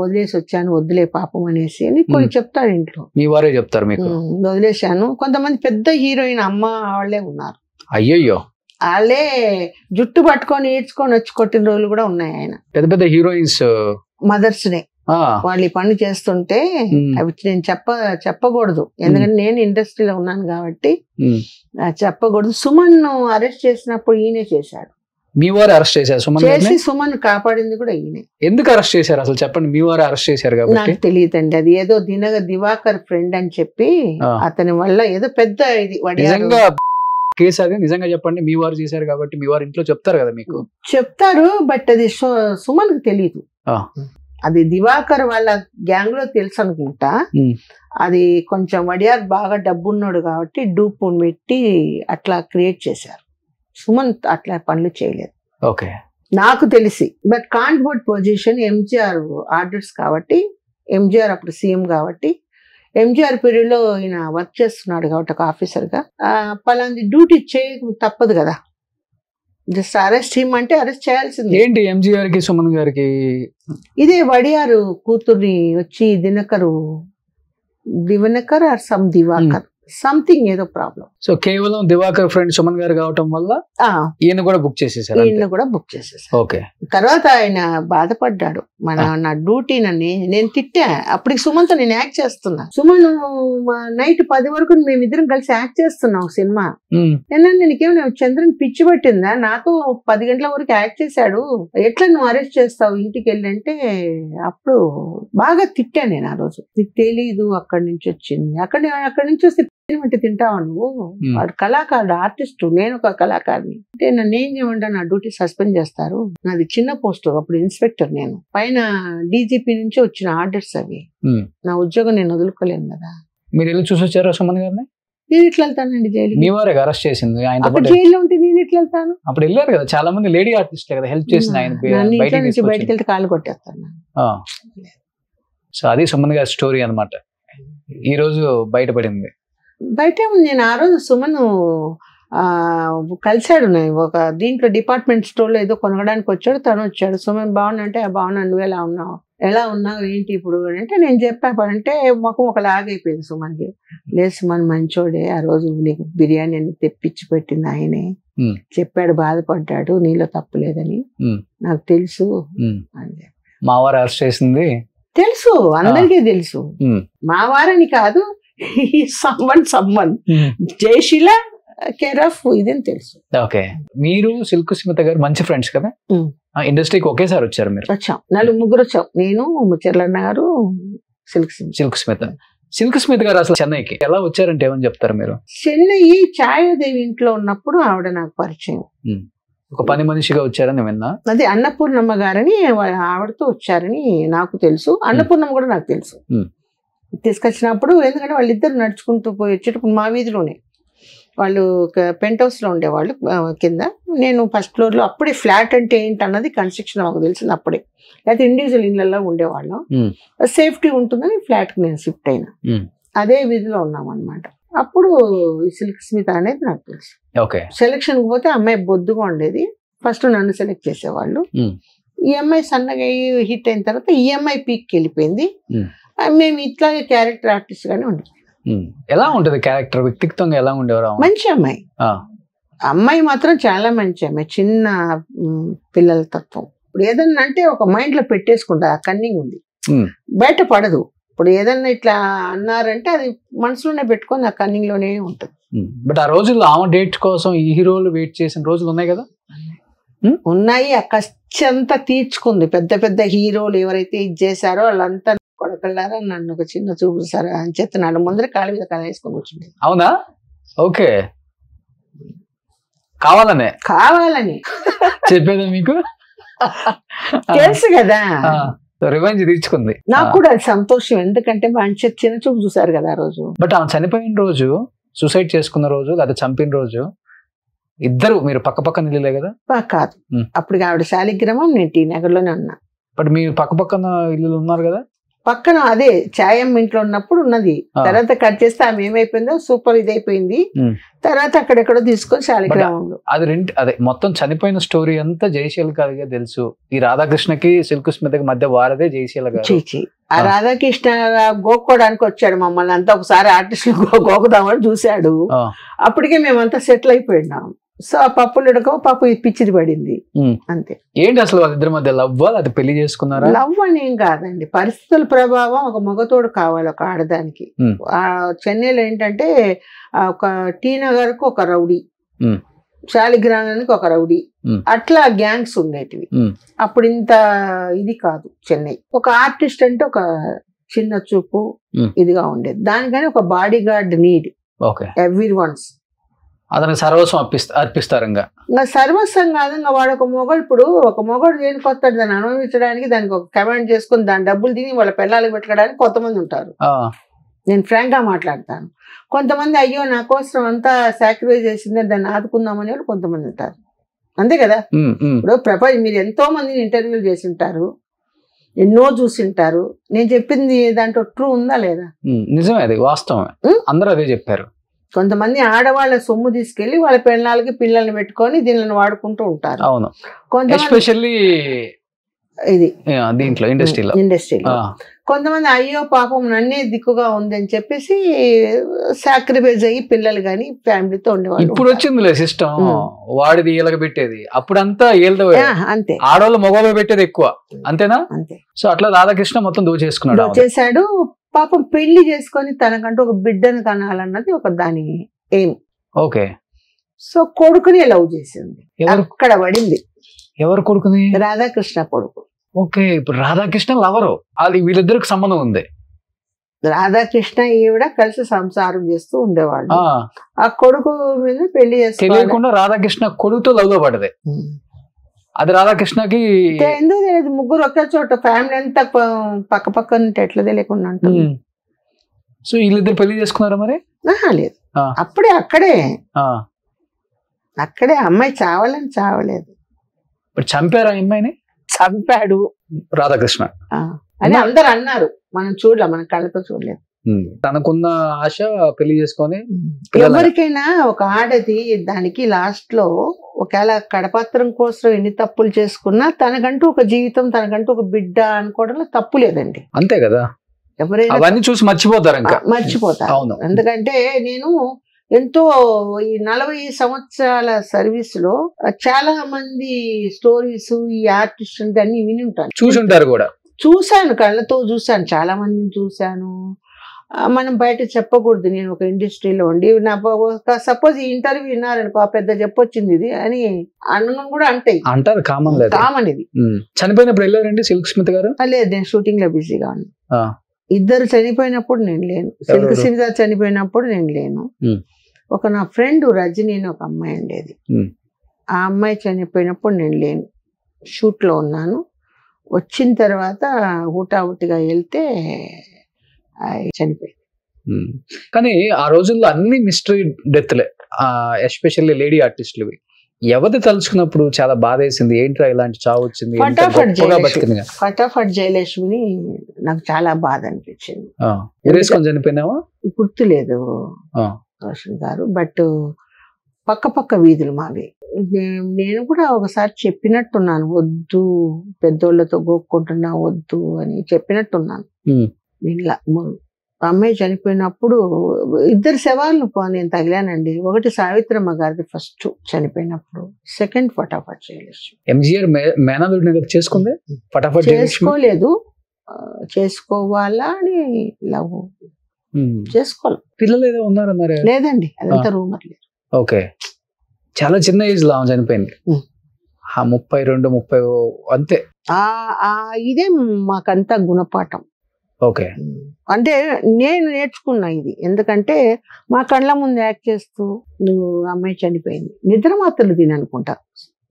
C: వదిలేసి వచ్చాను, వదిలే పాపం అనేసి అని కొన్ని చెప్తాడు ఇంట్లో.
B: మీ వారే చెప్తారు మీకు?
C: వదిలేశాను. కొంతమంది పెద్ద హీరోయిన్ అమ్మ వాళ్ళే ఉన్నారు.
B: అయ్యయ్యో,
C: వాళ్ళే జుట్టు పట్టుకొని ఈడ్చుకొని వచ్చి కొట్టిన రోజులు కూడా ఉన్నాయి. ఆయన
B: పెద్ద పెద్ద హీరోయిన్స్
C: మదర్స్ డే వాళ్ళు ఈ పని చేస్తుంటే అవి నేను చెప్పకూడదు, ఎందుకంటే నేను ఇండస్ట్రీలో ఉన్నాను కాబట్టి చెప్పకూడదు. సుమన్ అరెస్ట్ చేసినప్పుడు ఈయనే చేశాడు.
B: మీ వారు అరెస్ట్ చేశారు సుమన్?
C: చేసి సుమన్ కాపాడింది కూడా ఈయనే.
B: ఎందుకు అరెస్ట్ చేశారు అసలు చెప్పండి? మీ వారు అరెస్ట్ చేశారు కాబట్టి.
C: నాకు తెలియదండి, అది ఏదో దివాకర్ ఫ్రెండ్ అని చెప్పి అతని వల్ల ఏదో పెద్ద ఇది
B: కేసు. అది నిజంగా చెప్పండి, మీ వారు చేశారు కాబట్టి మీ వారు ఇంట్లో చెప్తారు కదా మీకు?
C: చెప్తారు, బట్ అది సుమన్ కి తెలీదు. అది దివాకర్ వాళ్ళ గ్యాంగ్ లో తెలుసు అనుకుంటా. అది కొంచెం వడియార్ బాగా డబ్బున్నాడు కాబట్టి డూపు పెట్టి అట్లా క్రియేట్ చేశారు. సుమన్ అట్లా పనులు చేయలేదు నాకు తెలిసి. బట్ కాంట్బోర్డ్ పొజిషన్ ఎంజీఆర్ ఆర్డర్స్ కాబట్టి, ఎంజీఆర్ అప్పుడు సీఎం కాబట్టి, ఎంజీఆర్ పీరియడ్ లో ఈయన వర్క్ చేస్తున్నాడు కాబట్టి ఒక ఆఫీసర్ గా పలాంటి డ్యూటీ చేయక తప్పదు కదా. జస్ట్ అరెస్ట్ అంటే అరెస్ట్ చేయాల్సింది.
B: ఏంటి ఎంజీఆర్ కి సుమన్ గారికి?
C: ఇదే వడియారు కూతుర్ని వచ్చి Dinakar or some Divakar something ఏదో ప్రాబ్లం.
B: సో కేవలం దివాకర్ ఫ్రెండ్ సుమన్ గారు కావటం వల్ల ఈయన కూడా బుక్ చేసేసారు.
C: తర్వాత ఆయన బాధపడ్డాడు, నా డ్యూటీ నేను తిట్టా. అప్పటికి సుమన్ తో నేను యాక్ట్ చేస్తున్నా. సుమన్ నైట్ 10 వరకు మేమిద్దరం కలిసి యాక్ట్ చేస్తున్నాం సినిమా. నీకేమైనా చంద్రన్ పిచ్చి పట్టిందా? నాతో 10 గంటల వరకు యాక్ట్ చేశాడు, ఎట్లా నువ్వు అరెస్ట్ చేస్తావు ఇంటికి వెళ్ళి అంటే అప్పుడు బాగా తిట్టా నేను. ఆ రోజు నీకు తెలీదు అక్కడి నుంచి వచ్చింది, అక్కడి నుంచి వస్తే అంటే తింటావా నువ్వు? వాడు కళాకారుడు, ఆర్టిస్టు, నేను ఒక కళాకారిని అంటే నన్ను ఏం చేయమంటా, నా డ్యూటీ సస్పెండ్ చేస్తారు. నాది చిన్న పోస్ట్, అప్పుడు ఇన్స్పెక్టర్, నేను పైన డీజీపీ నుంచి వచ్చిన ఆర్డర్స్ అవి. నా ఉద్యోగం నేను వదులుకోలేను కదా.
B: మీరు వెళ్ళి చూసి వచ్చారా సుమన్ గారిని?
C: నేను ఇట్లా వెళ్తానండి జైలు.
B: మీ వారే అరెస్ట్ చేసింది?
C: జైల్లో ఉంటే నేను ఇట్లా వెళ్తాను.
B: అప్పుడు వెళ్ళారు కదా చాలా మంది లేడీ ఆర్టిస్టులు కదా హెల్ప్ చేసింది ఆయన.
C: బయటకు వెళ్తే కాళ్ళు కొట్టేస్తాను.
B: సో అది సుమన్ గారి స్టోరీ అనమాట. ఈ రోజు బయటపడింది.
C: బయట నేను ఆ రోజు సుమన్ కలిశాడు, ఒక దీంట్లో డిపార్ట్మెంట్ స్టోర్ లో ఏదో కొనగడానికి వచ్చాడు. తను వచ్చాడు, సుమన్ బాగున్నా అంటే బాగున్నా, నువ్వు ఎలా ఉన్నావు ఏంటి ఇప్పుడు అంటే నేను చెప్పానంటే ముఖం ఒకలాగైపోయింది సుమన్కి. లేదు సుమన్ మంచోడే, ఆ రోజు నీకు బిర్యానీ అని తెప్పించి పెట్టింది ఆయనే, చెప్పాడు, బాధపడ్డాడు, నీలో తప్పు లేదని నాకు తెలుసు అని చెప్పి.
B: మా వారు అరెస్ట్ చేసింది
C: తెలుసు, అందరికీ తెలుసు. మా వారని కాదు, సమ్మన్ జయశీల కేర్ ఆఫ్ ఇదని తెలుసు.
B: ఓకే, మీరు సిల్క్ స్మిత గారు మంచి ఫ్రెండ్స్ కదా? ఇండస్ట్రీకి ఒకేసారి వచ్చారు మీరు?
C: వచ్చాం, 4-3 వచ్చాం. నేను, ముచ్చర్లన్న గారు, సిల్క్
B: స్మిత గారు. అసలు చెన్నైకి ఎలా వచ్చారంటే ఏమని చెప్తారు మీరు?
C: చెన్నై ఛాయాదేవి ఇంట్లో ఉన్నప్పుడు ఆవిడ నాకు పరిచయం.
B: ఒక పని మనిషిగా వచ్చారని విన్నా.
C: అదే అన్నపూర్ణమ్మ గారని ఆవిడతో వచ్చారని నాకు తెలుసు. అన్నపూర్ణమ్మ కూడా నాకు తెలుసు. తీసుకొచ్చినప్పుడు ఎందుకంటే వాళ్ళిద్దరు నడుచుకుంటూ పోయి వచ్చేటప్పుడు మా వీధిలోనే, వాళ్ళు పెంట్ హౌస్ లో ఉండేవాళ్ళు కింద, నేను ఫస్ట్ ఫ్లోర్ లో. అప్పుడే ఫ్లాట్ అంటే ఏంటి అన్నది కన్స్ట్రక్షన్ మాకు తెలిసింది అప్పుడే, లేకపోతే ఇండివిజువల్ ఇళ్లలో ఉండేవాళ్ళం. సేఫ్టీ ఉంటుందని ఫ్లాట్ కి నేను షిఫ్ట్ అయినా. అదే వీధిలో ఉన్నాం అనమాట. అప్పుడు ఈ సిల్క్ స్మిత అనేది నాకు తెలుసు.
B: ఓకే.
C: సెలక్షన్కి పోతే అమ్మాయి బొద్దుగా ఉండేది. ఫస్ట్ నన్ను సెలెక్ట్ చేసేవాళ్ళు. ఈ అమ్మాయి సన్నగా హిట్ అయిన తర్వాత ఈ అమ్మాయి పీక్కి వెళ్ళిపోయింది. మేము ఇట్లాగే క్యారెక్టర్ ఆర్టిస్ట్ గానే ఉండే.
B: ఎలా ఉంటది క్యారెక్టర్, వ్యక్తిత్వంగా ఎలా ఉండేవారు?
C: మంచి అమ్మాయి. అమ్మాయి మాత్రం చాలా మంచి అమ్మాయి, చిన్న పిల్లల తత్వం. ఇప్పుడు ఏదన్నా అంటే ఒక మైండ్ లో పెట్టేసుకుంటా, కన్నింగ్ ఉంది, బయట పడదు. ఇప్పుడు ఏదన్నా ఇట్లా అన్నారంటే అది మనసులోనే పెట్టుకొని ఆ కన్నింగ్ లోనే ఉంటుంది.
B: బట్ ఆ రోజుల్లో ఆమె డేట్ కోసం ఈ హీరోలు వెయిట్ చేసిన రోజులు ఉన్నాయి కదా?
C: ఉన్నాయి. ఆ కష్ట అంతా తీర్చుకుంది. పెద్ద పెద్ద హీరోలు ఎవరైతే ఇది చేశారో వాళ్ళంతా కొడకల్లారా నన్ను ఒక చిన్న చూపు సార్ అని చెప్తే నన్ను ముందర కాళ్ళ మీద కళ వేసుకొని కూర్చుంది.
B: అవునా? ఓకే. కావాలని చెప్పేదా మీకు?
C: తెలుసు కదా,
B: రివెంజ్ తీర్చుకుంది.
C: నాకు కూడా అది సంతోషం. ఎందుకంటే మంచి చిన్న చూపు చూసారు కదా ఆ రోజు.
B: బట్ ఆమె చనిపోయిన రోజు, సూసైడ్ చేసుకున్న రోజు లేదా చంపిన రోజు ఇద్దరు మీరు పక్క పక్క నిలలే కదా?
C: కాదు, అప్పుడు ఆవిడ శాలిగ్రామం, నేను టీ నగర్ లోనే ఉన్నా.
B: బట్ మీరు పక్క పక్కన ఇల్లు ఉన్నారు కదా?
C: పక్కన అదే ఛాయం ఇంట్లో ఉన్నప్పుడు ఉన్నది. తర్వాత కట్ చేస్తే ఆమె ఏమైపోయిందో సూపర్ ఇదైపోయింది. తర్వాత అక్కడెక్కడో తీసుకొని శాలిగ్రామంలో
B: అది అదే మొత్తం చనిపోయిన స్టోరీ అంతా జయశీల గారికి తెలుసు. ఈ రాధాకృష్ణకి సిల్క్ స్మితకి మధ్య వారదే జయశీల గారు.
C: ఆ రాధాకృష్ణ గోక్కోడానికి వచ్చాడు మమ్మల్ని అంతా. ఒకసారి ఆర్టిస్టులు గోకుదామని చూశాడు. అప్పటికే మేమంతా సెటిల్ అయిపోయినాం. సో ఆ పప్పులుడకో పాపు పిచ్చిది పడింది అంతే.
B: ఏంటి అసలు వాళ్ళిద్దరి మధ్య లవ్? అది పెళ్లి చేసుకున్నారా?
C: లవ్ అని ఏం కాదండి, పరిస్థితుల ప్రభావం. ఒక మగతోడు కావాలి ఒక ఆడదానికి. ఆ చెన్నైలో ఏంటంటే ఒక టీ నగర్ కు ఒక రౌడీ, శాలిగ్రామానికి ఒక రౌడీ, అట్లా గ్యాంగ్స్ ఉండేటివి. అప్పుడు ఇంత ఇది కాదు చెన్నై. ఒక ఆర్టిస్ట్ అంటే ఒక చిన్న చూపు ఇదిగా ఉండేది. దానికని ఒక body guard need every once.
B: అతనికి సర్వస్వం అర్పిస్తారు. ఇంకా
C: సర్వస్వం కాదు, ఇంకా వాడు ఒక మొగడు. ఇప్పుడు ఒక మొగడు దేనికి వస్తాడు, దాన్ని అనుభవించడానికి, దానికి ఒక కమాండ్ చేసుకుని దాని డబ్బులు తిని వాళ్ళ పిల్లలకి పెట్టడానికి కొంతమంది ఉంటారు. నేను ఫ్రాంక్ గా మాట్లాడతాను. కొంతమంది అయ్యో నా కోసం అంతా సాక్రిఫైస్ చేసిందే దాన్ని ఆదుకుందామని వాళ్ళు కొంతమంది ఉంటారు. అంతే కదా? ఇప్పుడు ప్రపంచం మీరు ఎంతో మందిని ఇంటర్వ్యూలు చేసి ఉంటారు, ఎన్నో చూసింటారు. నేను చెప్పింది దాంట్లో ట్రూ ఉందా లేదా?
B: నిజమే, అది వాస్తవమే. అందరూ అదే చెప్పారు.
C: కొంతమంది ఆడవాళ్ళ సొమ్ము తీసుకెళ్లి వాళ్ళ పిల్లలకి పిల్లల్ని పెట్టుకొని దీనిని వాడుకుంటూ ఉంటారు.
B: అవును, ఎస్పెషల్లీ
C: ఇది
B: దీంట్లో ఇండస్ట్రీలో.
C: కొంతమంది అయ్యో పాపం నన్నే దిక్కుగా ఉందని చెప్పేసి సాక్రిఫైస్ అయ్యి పిల్లలు గాని ఫ్యామిలీతో ఉండేవాళ్ళు.
B: ఇప్పుడు వచ్చిందిలే సిస్టమ్, వాడిది ఈలక పెట్టేది. అప్పుడంతా
C: అంతే,
B: ఆడవాళ్ళు మగవాళ్ళు పెట్టేది ఎక్కువ. అంతేనా?
C: అంతే.
B: సో అట్లా రాధాకృష్ణ మొత్తం
C: దోచేశాడు. పాపం పెళ్లి చేసుకొని తనకంటూ ఒక బిడ్డను కనాలన్నది ఒక దాని ఎయిమ్.
B: ఓకే.
C: సో కొడుకుని లవ్ చేసింది, అక్కడ పడింది.
B: ఎవరు కొడుకుని?
C: రాధాకృష్ణ కొడుకు.
B: ఓకే. ఇప్పుడు రాధాకృష్ణ లవరు, అది వీళ్ళిద్దరికి సంబంధం ఉంది.
C: రాధాకృష్ణ ఈవిడ కలిసి సంసారం చేస్తూ ఉండేవాళ్ళు. ఆ కొడుకు మీద పెళ్లి చేస్తే
B: తెలియకుండా రాధాకృష్ణ కొడుకుతో లవ్ లో పడదే. అది రాధాకృష్ణకి
C: ఎందుకు తెలియదు. ముగ్గురు ఒకే చోట, ఫ్యామిలీ అంతా పక్క పక్క ఎట్లా తెలియకుండా ఉంటుంది.
B: సో వీళ్ళిద్దరు పెళ్లి చేసుకున్నారా మరి?
C: లేదు, అక్కడే అమ్మాయి చావాలని చావలేదు.
B: చంపారా అమ్మాయిని?
C: చంపాడు
B: రాధాకృష్ణ
C: అని అందరు అన్నారు. మనం చూడలే, మన కళ్ళతో చూడలేదు.
B: తనకున్న ఆశ పెళ్లి చేసుకొని.
C: ఎవరికైనా ఒక ఆడది దానికి లాస్ట్ లో ఒకవేళ కడపత్రం కోసం ఎన్ని తప్పులు చేసుకున్నా తనకంటూ ఒక జీవితం, తనకంటూ ఒక బిడ్డ అనుకోవడంలో తప్పు లేదండి.
B: అంతే కదా?
C: ఎవరైనా
B: అవన్నీ చూసి మర్చిపోతారు, ఇంకా
C: మర్చిపోతారు. ఎందుకంటే నేను ఎంతో ఈ 40 సంవత్సరాల సర్వీస్ లో చాలా మంది స్టోరీస్ ఈ ఆర్టిస్ట్ అన్ని విని ఉంటాను,
B: చూసి ఉంటారు కూడా.
C: చూశాను, కళ్ళతో చూశాను, చాలా మందిని చూశాను. మనం బయట చెప్పకూడదు. నేను ఒక ఇండస్ట్రీలో ఉండి సపోజ్ ఈ ఇంటర్వ్యూ విన్నారనుకో, పెద్ద చెప్పొచ్చింది ఇది అని అన్నం కూడా
B: అంటారు.
C: కామన్ ఇది.
B: చనిపోయినప్పుడు వెళ్ళారండి సిల్క్ స్మిత గారు?
C: లేదు, నేను షూటింగ్ లో బిజీగా ఉన్నా. ఇద్దరు చనిపోయినప్పుడు నేను లేను. సిల్క్ స్మిత చనిపోయినప్పుడు నేను లేను. ఒక నా ఫ్రెండ్ రజనీ అని ఒక అమ్మాయి ఉండేది, ఆ అమ్మాయి చనిపోయినప్పుడు నేను లేను, షూట్ లో ఉన్నాను. వచ్చిన తర్వాత హుటాహుటిగా వెళ్తే చనిపోయింది.
B: కానీ ఆ రోజుల్లో అన్ని మిస్టరీ డెత్లే, ఎస్పెషల్లీ లేడీ ఆర్టిస్టులవి. ఎవరిది తలుచుకున్నప్పుడు చాలా బాధ వేసింది, ఏంట్రా ఇలాంటి చావు వచ్చింది, ఎంత
C: ఫటాఫట్
B: గొప్పగా బతికిందిగా.
C: ఫటాఫట్ జయలక్ష్మిని నాకు చాలా బాధ అనిపించింది.
B: వేసుకొని చనిపోయినావా?
C: గుర్తులేదు
B: ఆ.
C: రోషన్ గారు, బట్ పక్క వీధులు మావి. నేను కూడా ఒకసారి చెప్పినట్టున్నాను, వద్దు పెద్దోళ్ళతో గోక్కుంటున్నా వద్దు అని చెప్పినట్టున్నాను. ఇలా అమ్మాయి చనిపోయినప్పుడు 2 శవాలను నేను తగిలానండి. ఒకటి సావిత్రమ్మ గారిది ఫస్ట్ చనిపోయినప్పుడు, సెకండ్ ఫటాఫట్ జయలక్ష్మి.
B: ఎంజీఆర్ మేనల్లుడిని కదా చేసుకుంది, ఫటాఫట్
C: చేసుకోలేదు, చేసుకోవాలా అని లవ్ చేసుకోవాలి.
B: పిల్లలు ఏదో ఉన్నారన్నారు.
C: లేదండి, అదంతా రూమర్ లేదు.
B: ఓకే, చాలా చిన్న ఏజ్ లో ఆమె చనిపోయింది. 32-30 అంతే.
C: ఇదే మాకంతా గుణపాఠం.
B: ఓకే,
C: అంటే నేను నేర్చుకున్నా ఇది. ఎందుకంటే మా కళ్ళ ముందు యాక్ట్ చేస్తూ నువ్వు అమ్మాయి చనిపోయింది, నిద్ర మాత్రలు తిని అనుకుంటా,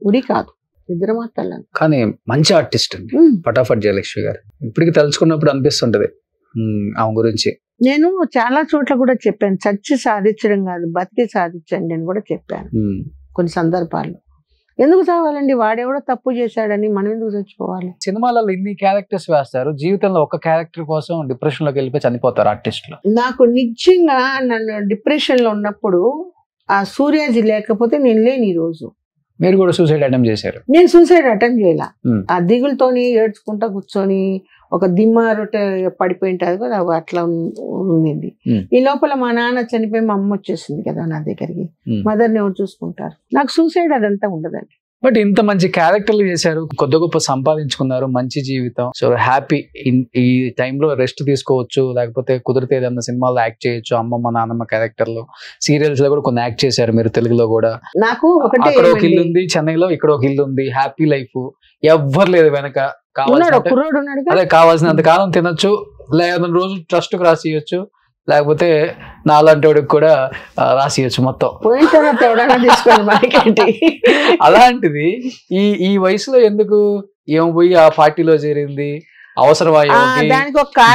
C: ఉడి కాదు నిద్ర మాత్రలు.
B: కానీ మంచి ఆర్టిస్ట్ అండి ఫటాఫట్ జయలక్ష్మి గారు. ఇప్పటికి తలుచుకున్నప్పుడు అనిపిస్తుంటది ఆమె గురించి.
C: నేను చాలా చోట్ల కూడా చెప్పాను, చచ్చి సాధించడం కాదు బతికి సాధించండి అని కూడా చెప్పాను కొన్ని సందర్భాల్లో. ఎందుకు చావాలండి, వాడెవడో తప్పు చేశాడని మనం ఎందుకు చచ్చిపోవాలి?
B: సినిమాలలో ఇన్ని క్యారెక్టర్స్ వేస్తారు, జీవితంలో ఒక క్యారెక్టర్ కోసం డిప్రెషన్ లోకి వెళ్ళిపోయి చనిపోతారు ఆర్టిస్టులు.
C: నాకు నిజంగా నన్ను డిప్రెషన్ లో ఉన్నప్పుడు ఆ సూర్యాజీ లేకపోతే నేను లేని ఈ రోజు.
B: మీరు కూడా సూసైడ్ అటెంప్ట్ చేశారు?
C: నేను సూసైడ్ అటెంప్ట్ చేయాల, ఆ దిగులతోని ఏడ్చుకుంటా కూర్చొని ఒక దిమ్మ రొట్టె పడిపోయింటది కదా, అట్లా ఉండింది. ఈ లోపల మా నాన్న చనిపోయి మా అమ్మ వచ్చేసింది కదా నా దగ్గరికి, మదర్ని ఎవరు చూసుకుంటారు? నాకు సూసైడ్ అదంతా ఉండదండి.
B: బట్ ఇంత మంచి క్యారెక్టర్లు చేశారు, కొద్ది గొప్ప సంపాదించుకున్నారు, మంచి జీవితం, సో హ్యాపీ. ఈ టైంలో రెస్ట్ తీసుకోవచ్చు, లేకపోతే కుదిరితే ఏదన్నా సినిమాలో యాక్ట్ చేయొచ్చు. అమ్మమ్మ నాన్నమ్మ క్యారెక్టర్లు, సీరియల్స్ లో కూడా కొన్ని యాక్ట్ చేశారు మీరు, తెలుగులో కూడా.
C: నాకు
B: అక్కడ ఒక ఇల్లు ఉంది చెన్నైలో, ఇక్కడ ఒక ఇల్లు ఉంది, హ్యాపీ లైఫ్, ఎవ్వరు లేదు వెనక. అదే కావాల్సినంత కాలం తినొచ్చు, లేదా రోజు ట్రస్ట్ కు రాసియచ్చు, లేకపోతే నాలాంటి వాడికి కూడా రాసియచ్చు మొత్తం. అలాంటిది ఈ వయసులో ఎందుకు ఏమో పోయి ఆ పార్టీలో చేరింది? అవసరమా?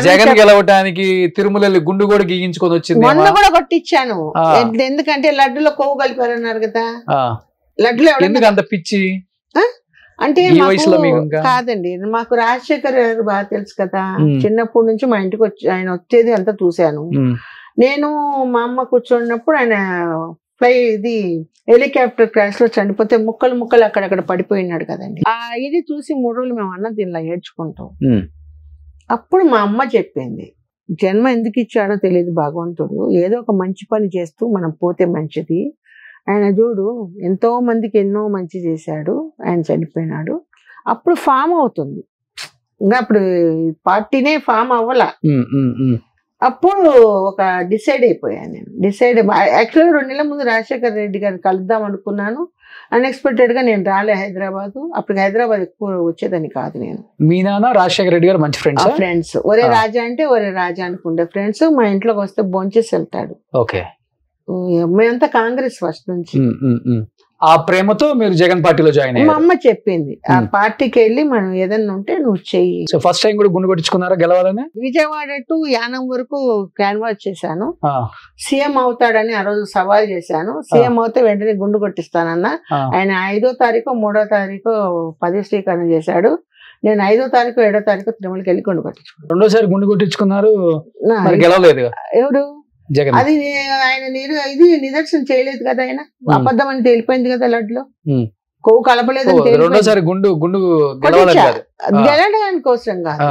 B: జగన్ గెలవటానికి తిరుమల గుండు కూడా గీయించుకొని వచ్చింది.
C: మొన్న కూడా కొట్టించాను, ఎందుకంటే లడ్డులో కొవ్వు కలిపారన్నారు కదా. లడ్డులో
B: ఎందుకు అంత పిచ్చి?
C: అంటే కాదండి, మాకు రాజశేఖర్ గారు బాగా తెలుసు కదా, చిన్నప్పటి నుంచి మా ఇంటికి వచ్చి ఆయన వచ్చేది అంతా చూశాను నేను. మా అమ్మ కూర్చున్నప్పుడు ఆయన హెలికాప్టర్ క్రాష్ లో చనిపోతే ముక్కలు అక్కడక్కడ పడిపోయినాడు కదండి. ఇది చూసి 3 రోజులు మేము అన్న దీనిలా ఏడ్చుకుంటాం. అప్పుడు మా అమ్మ చెప్పింది, జన్మ ఎందుకు ఇచ్చాడో తెలియదు భగవంతుడు, ఏదో ఒక మంచి పని చేస్తూ మనం పోతే మంచిది. ఆయన చూడు ఎంతో మందికి ఎన్నో మంచి చేశాడు, ఆయన చనిపోయినాడు. అప్పుడు ఫామ్ అవుతుంది, ఇంకా అప్పుడు పార్టీనే ఫామ్ అవ్వాల. అప్పుడు ఒక డిసైడ్ అయిపోయాను నేను. యాక్చువల్గా 2 నెలల ముందు రాజశేఖర్ రెడ్డి గారిని కలుద్దాం అనుకున్నాను. అన్ఎక్స్పెక్టెడ్ గా నేను రాలే హైదరాబాద్. అప్పుడు హైదరాబాద్ ఎక్కువ వచ్చేదని కాదు నేను.
B: మీ నాన్న రాజశేఖర్ రెడ్డి గారు మంచి
C: ఫ్రెండ్స్, ఒరే రాజా అంటే ఒరే రాజా అనుకుంటే ఫ్రెండ్స్. మా ఇంట్లోకి వస్తే భోంచేసి వెళ్తాడు.
B: ఓకే,
C: మేమంతా కాంగ్రెస్ ఫస్ట్ నుంచి.
B: ఆ ప్రేమతో మీరు జగన్ పార్టీలో జాయిన్ అయ్యారు.
C: మా అమ్మ చెప్పింది, ఆ పార్టీకి వెళ్ళి మనం ఏదన్నా ఉంటే నువ్వు చెయ్యి.
B: సో ఫస్ట్ టైం కూడా గుండు కొట్టించుకున్నారా గెలవాలని?
C: విజయవాడ టు యానం వరకు క్యాన్వాస్ చేశాను. సీఎం అవుతాడని ఆ రోజు సవాల్ చేశాను. సీఎం అవుతే వెంటనే గుండు కొట్టిస్తానన్నా. ఆయన 5వ తారీఖు 3వ తారీఖు 10 స్వీకరణ చేశాడు. నేను 5వ తారీఖు 7వ తారీఖు తిరుమలకి వెళ్ళి గుండు కొట్టించుకున్నాను.
B: రెండోసారి గుండు కొట్టించుకున్నారు, గెలవలేదు.
C: ఎవరు? అది ఆయన ఇది నిదర్శనం చేయలేదు కదా, ఆయన అబద్ధం అని తెలిపోయింది కదా, లడ్లో కొవ్వు కలపలేదు. గెలవడానికి కోసం కాదు,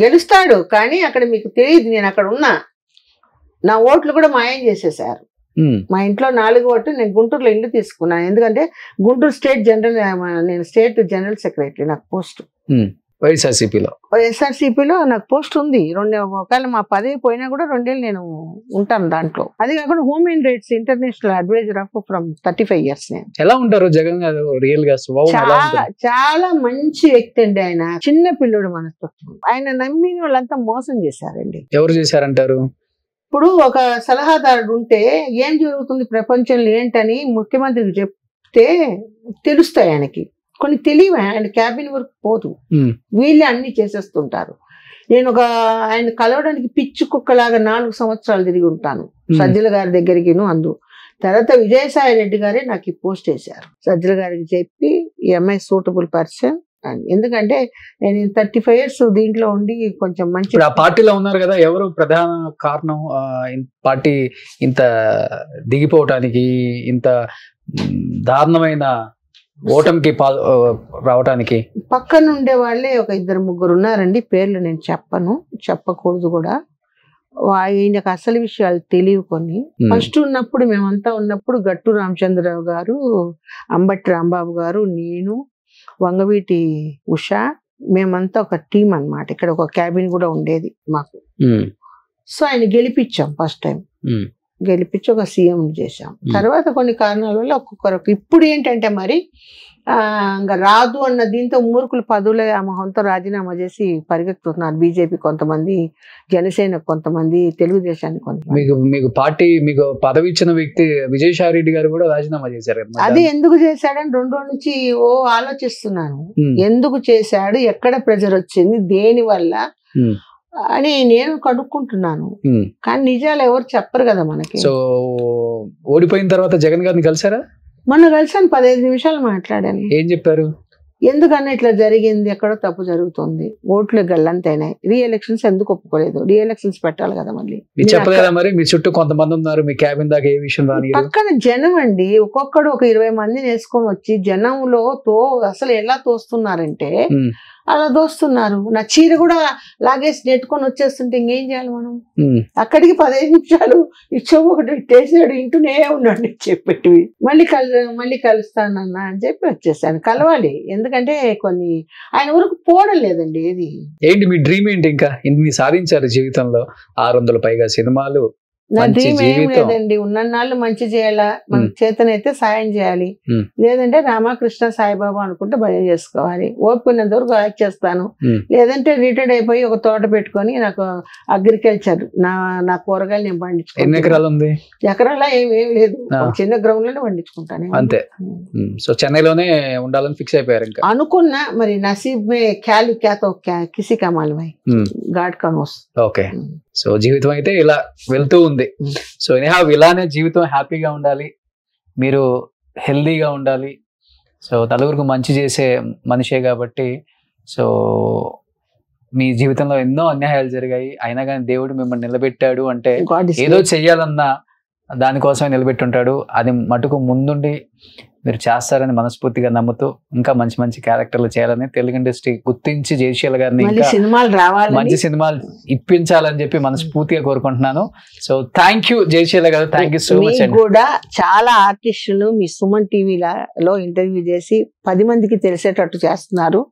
C: గెలుస్తాడు కానీ అక్కడ మీకు తెలియదు. నేను అక్కడ ఉన్నా, నా ఓట్లు కూడా మాయం చేసేసారు. మా ఇంట్లో 4 ఓట్లు. నేను గుంటూరులో ఇల్లు తీసుకున్నాను, ఎందుకంటే గుంటూరు స్టేట్ జనరల్, నేను స్టేట్ జనరల్ సెక్రటరీ, నాకు పోస్ట్ వైఎస్ఆర్సీపీలో నాకు పోస్ట్ ఉంది. ఒకవేళ మా పదవి పోయినా కూడా 2 ఏళ్ళు నేను ఉంటాను దాంట్లో. అది కాకుండా human rights international advisor of from 35 years. నేను
B: ఎలా ఉంటారు జగన్ గారు? రియల్ గా
C: చాలా మంచి వ్యక్తి అండి. ఆయన చిన్న పిల్లడు మనస్తత్వం. ఆయన నమ్మిన వాళ్ళంతా మోసం చేశారండి.
B: ఎవరు చేశారంటారు?
C: ఇప్పుడు ఒక సలహాదారుడు ఉంటే ఏం జరుగుతుంది ప్రపంచంలో ఏంటని ముఖ్యమంత్రికి చెప్తే తెలుస్తాయి ఆయనకి. కొన్ని తెలివి, ఆయన క్యాబిన్ వరకు పోదు, వీళ్ళే అన్ని చేసేస్తుంటారు. నేను ఆయన కలవడానికి పిచ్చి కుక్కలాగా 4 సంవత్సరాలు తిరిగి ఉంటాను. సజ్జల గారి దగ్గరికి. తర్వాత విజయసాయి రెడ్డి గారే నాకు ఈ పోస్ట్ వేశారు. సజ్జల గారికి చెప్పి ఈ అమ్మాయి సూటబుల్ పర్సన్ అని. ఎందుకంటే నేను 35 years దీంట్లో ఉండి కొంచెం మంచి
B: ఇప్పుడు ఆ పార్టీలో ఉన్నారు కదా, ఎవరు ప్రధాన కారణం పార్టీ ఇంత దిగిపోవటానికి, ఇంత దారుణమైన ఓటమికి రావటానికి?
C: పక్కన ఉండే వాళ్ళే ఒక 2-3 ఉన్నారండి, పేర్లు నేను చెప్పకూడదు కూడా. ఆయనకు అసలు విషయాలు తెలియవు కొన్ని. ఫస్ట్ ఉన్నప్పుడు మేమంతా ఉన్నప్పుడు గట్టు రామచంద్రరావు గారు, అంబటి రాంబాబు గారు, నేను, వంగవీటి ఉషా, మేమంతా ఒక టీం అన్నమాట. ఇక్కడ ఒక క్యాబిన్ కూడా ఉండేది మాకు. సో ఆయన గెలిపించాం ఫస్ట్ టైం, గెలిపించి ఒక సీఎం చేశాం. తర్వాత కొన్ని కారణాల వల్ల ఒక్కొక్కరు ఇప్పుడు ఏంటంటే మరి ఇంకా రాదు అన్న దీంతో మూర్ఖులు పదవుల మొహంతో రాజీనామా చేసి పరిగెత్తుతున్నారు. బీజేపీ కొంతమంది, జనసేన కొంతమంది, తెలుగుదేశానికి కొంతమంది.
B: మీకు పార్టీ మీకు పదవి ఇచ్చిన వ్యక్తి విజయసాయి రెడ్డి గారు కూడా రాజీనామా చేశారు.
C: అది ఎందుకు చేశాడని 2 రోజుల నుంచి ఆలోచిస్తున్నాను. ఎందుకు చేశాడు, ఎక్కడ ప్రెజర్ వచ్చింది, దేని వల్ల అని నేను కనుక్కుంటున్నాను. కానీ నిజాలు ఎవరు చెప్పరు కదా మనకి.
B: సో ఓడిపోయిన తర్వాత జగన్ గారిని కలిసారా?
C: మొన్న కలిసాను, 15 నిమిషాలు మాట్లాడాను.
B: ఏం చెప్పారు?
C: ఎందుకన్నా ఇట్లా జరిగింది, ఎక్కడో తప్పు జరుగుతుంది, ఓట్లు గల్లంతైనాయి, రీఎలక్షన్స్ ఎందుకు ఒప్పుకోలేదు, రీఎలక్షన్స్ పెట్టాలి కదా. మళ్ళీ
B: చెప్పలేదా మరి? మీ చుట్టూ కొంతమంది ఉన్నారు, మీ క్యాబిన్ దాకా ఏ విషయం రాని
C: పక్కన జనం అండి, ఒక్కొక్కడు ఒక 20 మందిని వేసుకొని వచ్చి జనంలో అసలు ఎలా తోస్తున్నారంటే అలా దోస్తున్నారు. నా చీర కూడా లాగేసి నెట్టుకొని వచ్చేస్తుంటే ఇంకేం చేయాలి మనం? అక్కడికి 15 నిమిషాలు ఇచ్చోము ఒకటి ఇట్టేసాడు, ఇంటూనే ఉన్నాడు చెప్పేటి. మళ్ళీ కలుస్తానన్నా అని చెప్పి వచ్చేసాను. కలవాలి, ఎందుకంటే కొన్ని ఆయన వరకు పోవడం లేదండి. ఏది
B: ఏంటి మీ డ్రీమ్ ఏంటి? ఇంకా ఇన్ని సాధించారు జీవితంలో, 600 పైగా సినిమాలు.
C: నా డ్రీమ్ ఏం లేదండి, ఉన్నన్నాళ్ళు మంచి చేయాలా, మన చేతనైతే సాయం చేయాలి, లేదంటే రామకృష్ణ సాయిబాబా అనుకుంటే భయం చేసుకోవాలి. ఓపినంత వరకు యాక్ట్ చేస్తాను, లేదంటే రిటైర్డ్ అయిపోయి ఒక తోట పెట్టుకొని నాకు అగ్రికల్చర్ నా కూరగాయలు నేను పండించుకుంటాను.
B: ఎన్ని ఎకరాలు ఉంది?
C: ఎకరాల ఏం లేదు, చిన్న గ్రౌండ్ లోనే పండించుకుంటాను
B: అంతే. సో చెన్నైలోనే ఉండాలని ఫిక్స్ అయిపోయారు ఇంకా?
C: అనుకున్నా, మరి నసీబ్ మే ఖ్యాలి క్యాతో కిసి కమాల్ భాయ్ గాడ్ కనోస్.
B: ఓకే, సో జీవితం అయితే ఇలా వెళ్తూ ఉంది. సో ఎనీహౌ ఇలానే జీవితం హ్యాపీగా ఉండాలి, మీరు హెల్దీగా ఉండాలి. సో నలుగురికి మంచి చేసే మనిషే కాబట్టి, సో మీ జీవితంలో ఎన్నో అన్యాయాలు జరిగాయి, అయినా కానీ దేవుడు మిమ్మల్ని నిలబెట్టాడు అంటే ఏదో చెయ్యాలన్నా దానికోసమే నిలబెట్టుంటాడు. అది మటుకు ముందుండి మీరు చేస్తారని మనస్ఫూర్తిగా నమ్ముతూ ఇంకా మంచి మంచి క్యారెక్టర్లు చేయాలని తెలుగు ఇండస్ట్రీ గుర్తించి జయశీల గారిని మంచి సినిమాలు ఇప్పించాలని చెప్పి మనస్ఫూర్తిగా కోరుకుంటున్నాను. సో థ్యాంక్ యూ జయశీల గారు, థ్యాంక్ యూ సో మచ్.
C: కూడా చాలా ఆర్టిస్టులు మీ సుమన్ టీవీలో ఇంటర్వ్యూ చేసి 10 మందికి తెలిసేటట్టు చేస్తున్నారు.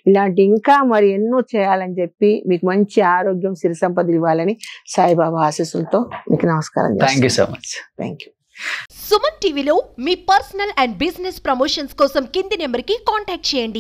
C: ఇలాంటి ఇంకా మరి ఎన్నో చేయాలని చెప్పి మీకు మంచి ఆరోగ్యం, సిరి సంపదలు ఇవ్వాలని సాయిబాబా ఆశీస్సులతో మీకు నమస్కారం.
B: Thank you so much.
C: Thank you.
D: Suman టీవీలో మీ పర్సనల్ అండ్ బిజినెస్ ప్రమోషన్స్ కోసం కింది నెంబర్కి కాంటాక్ట్ చేయండి.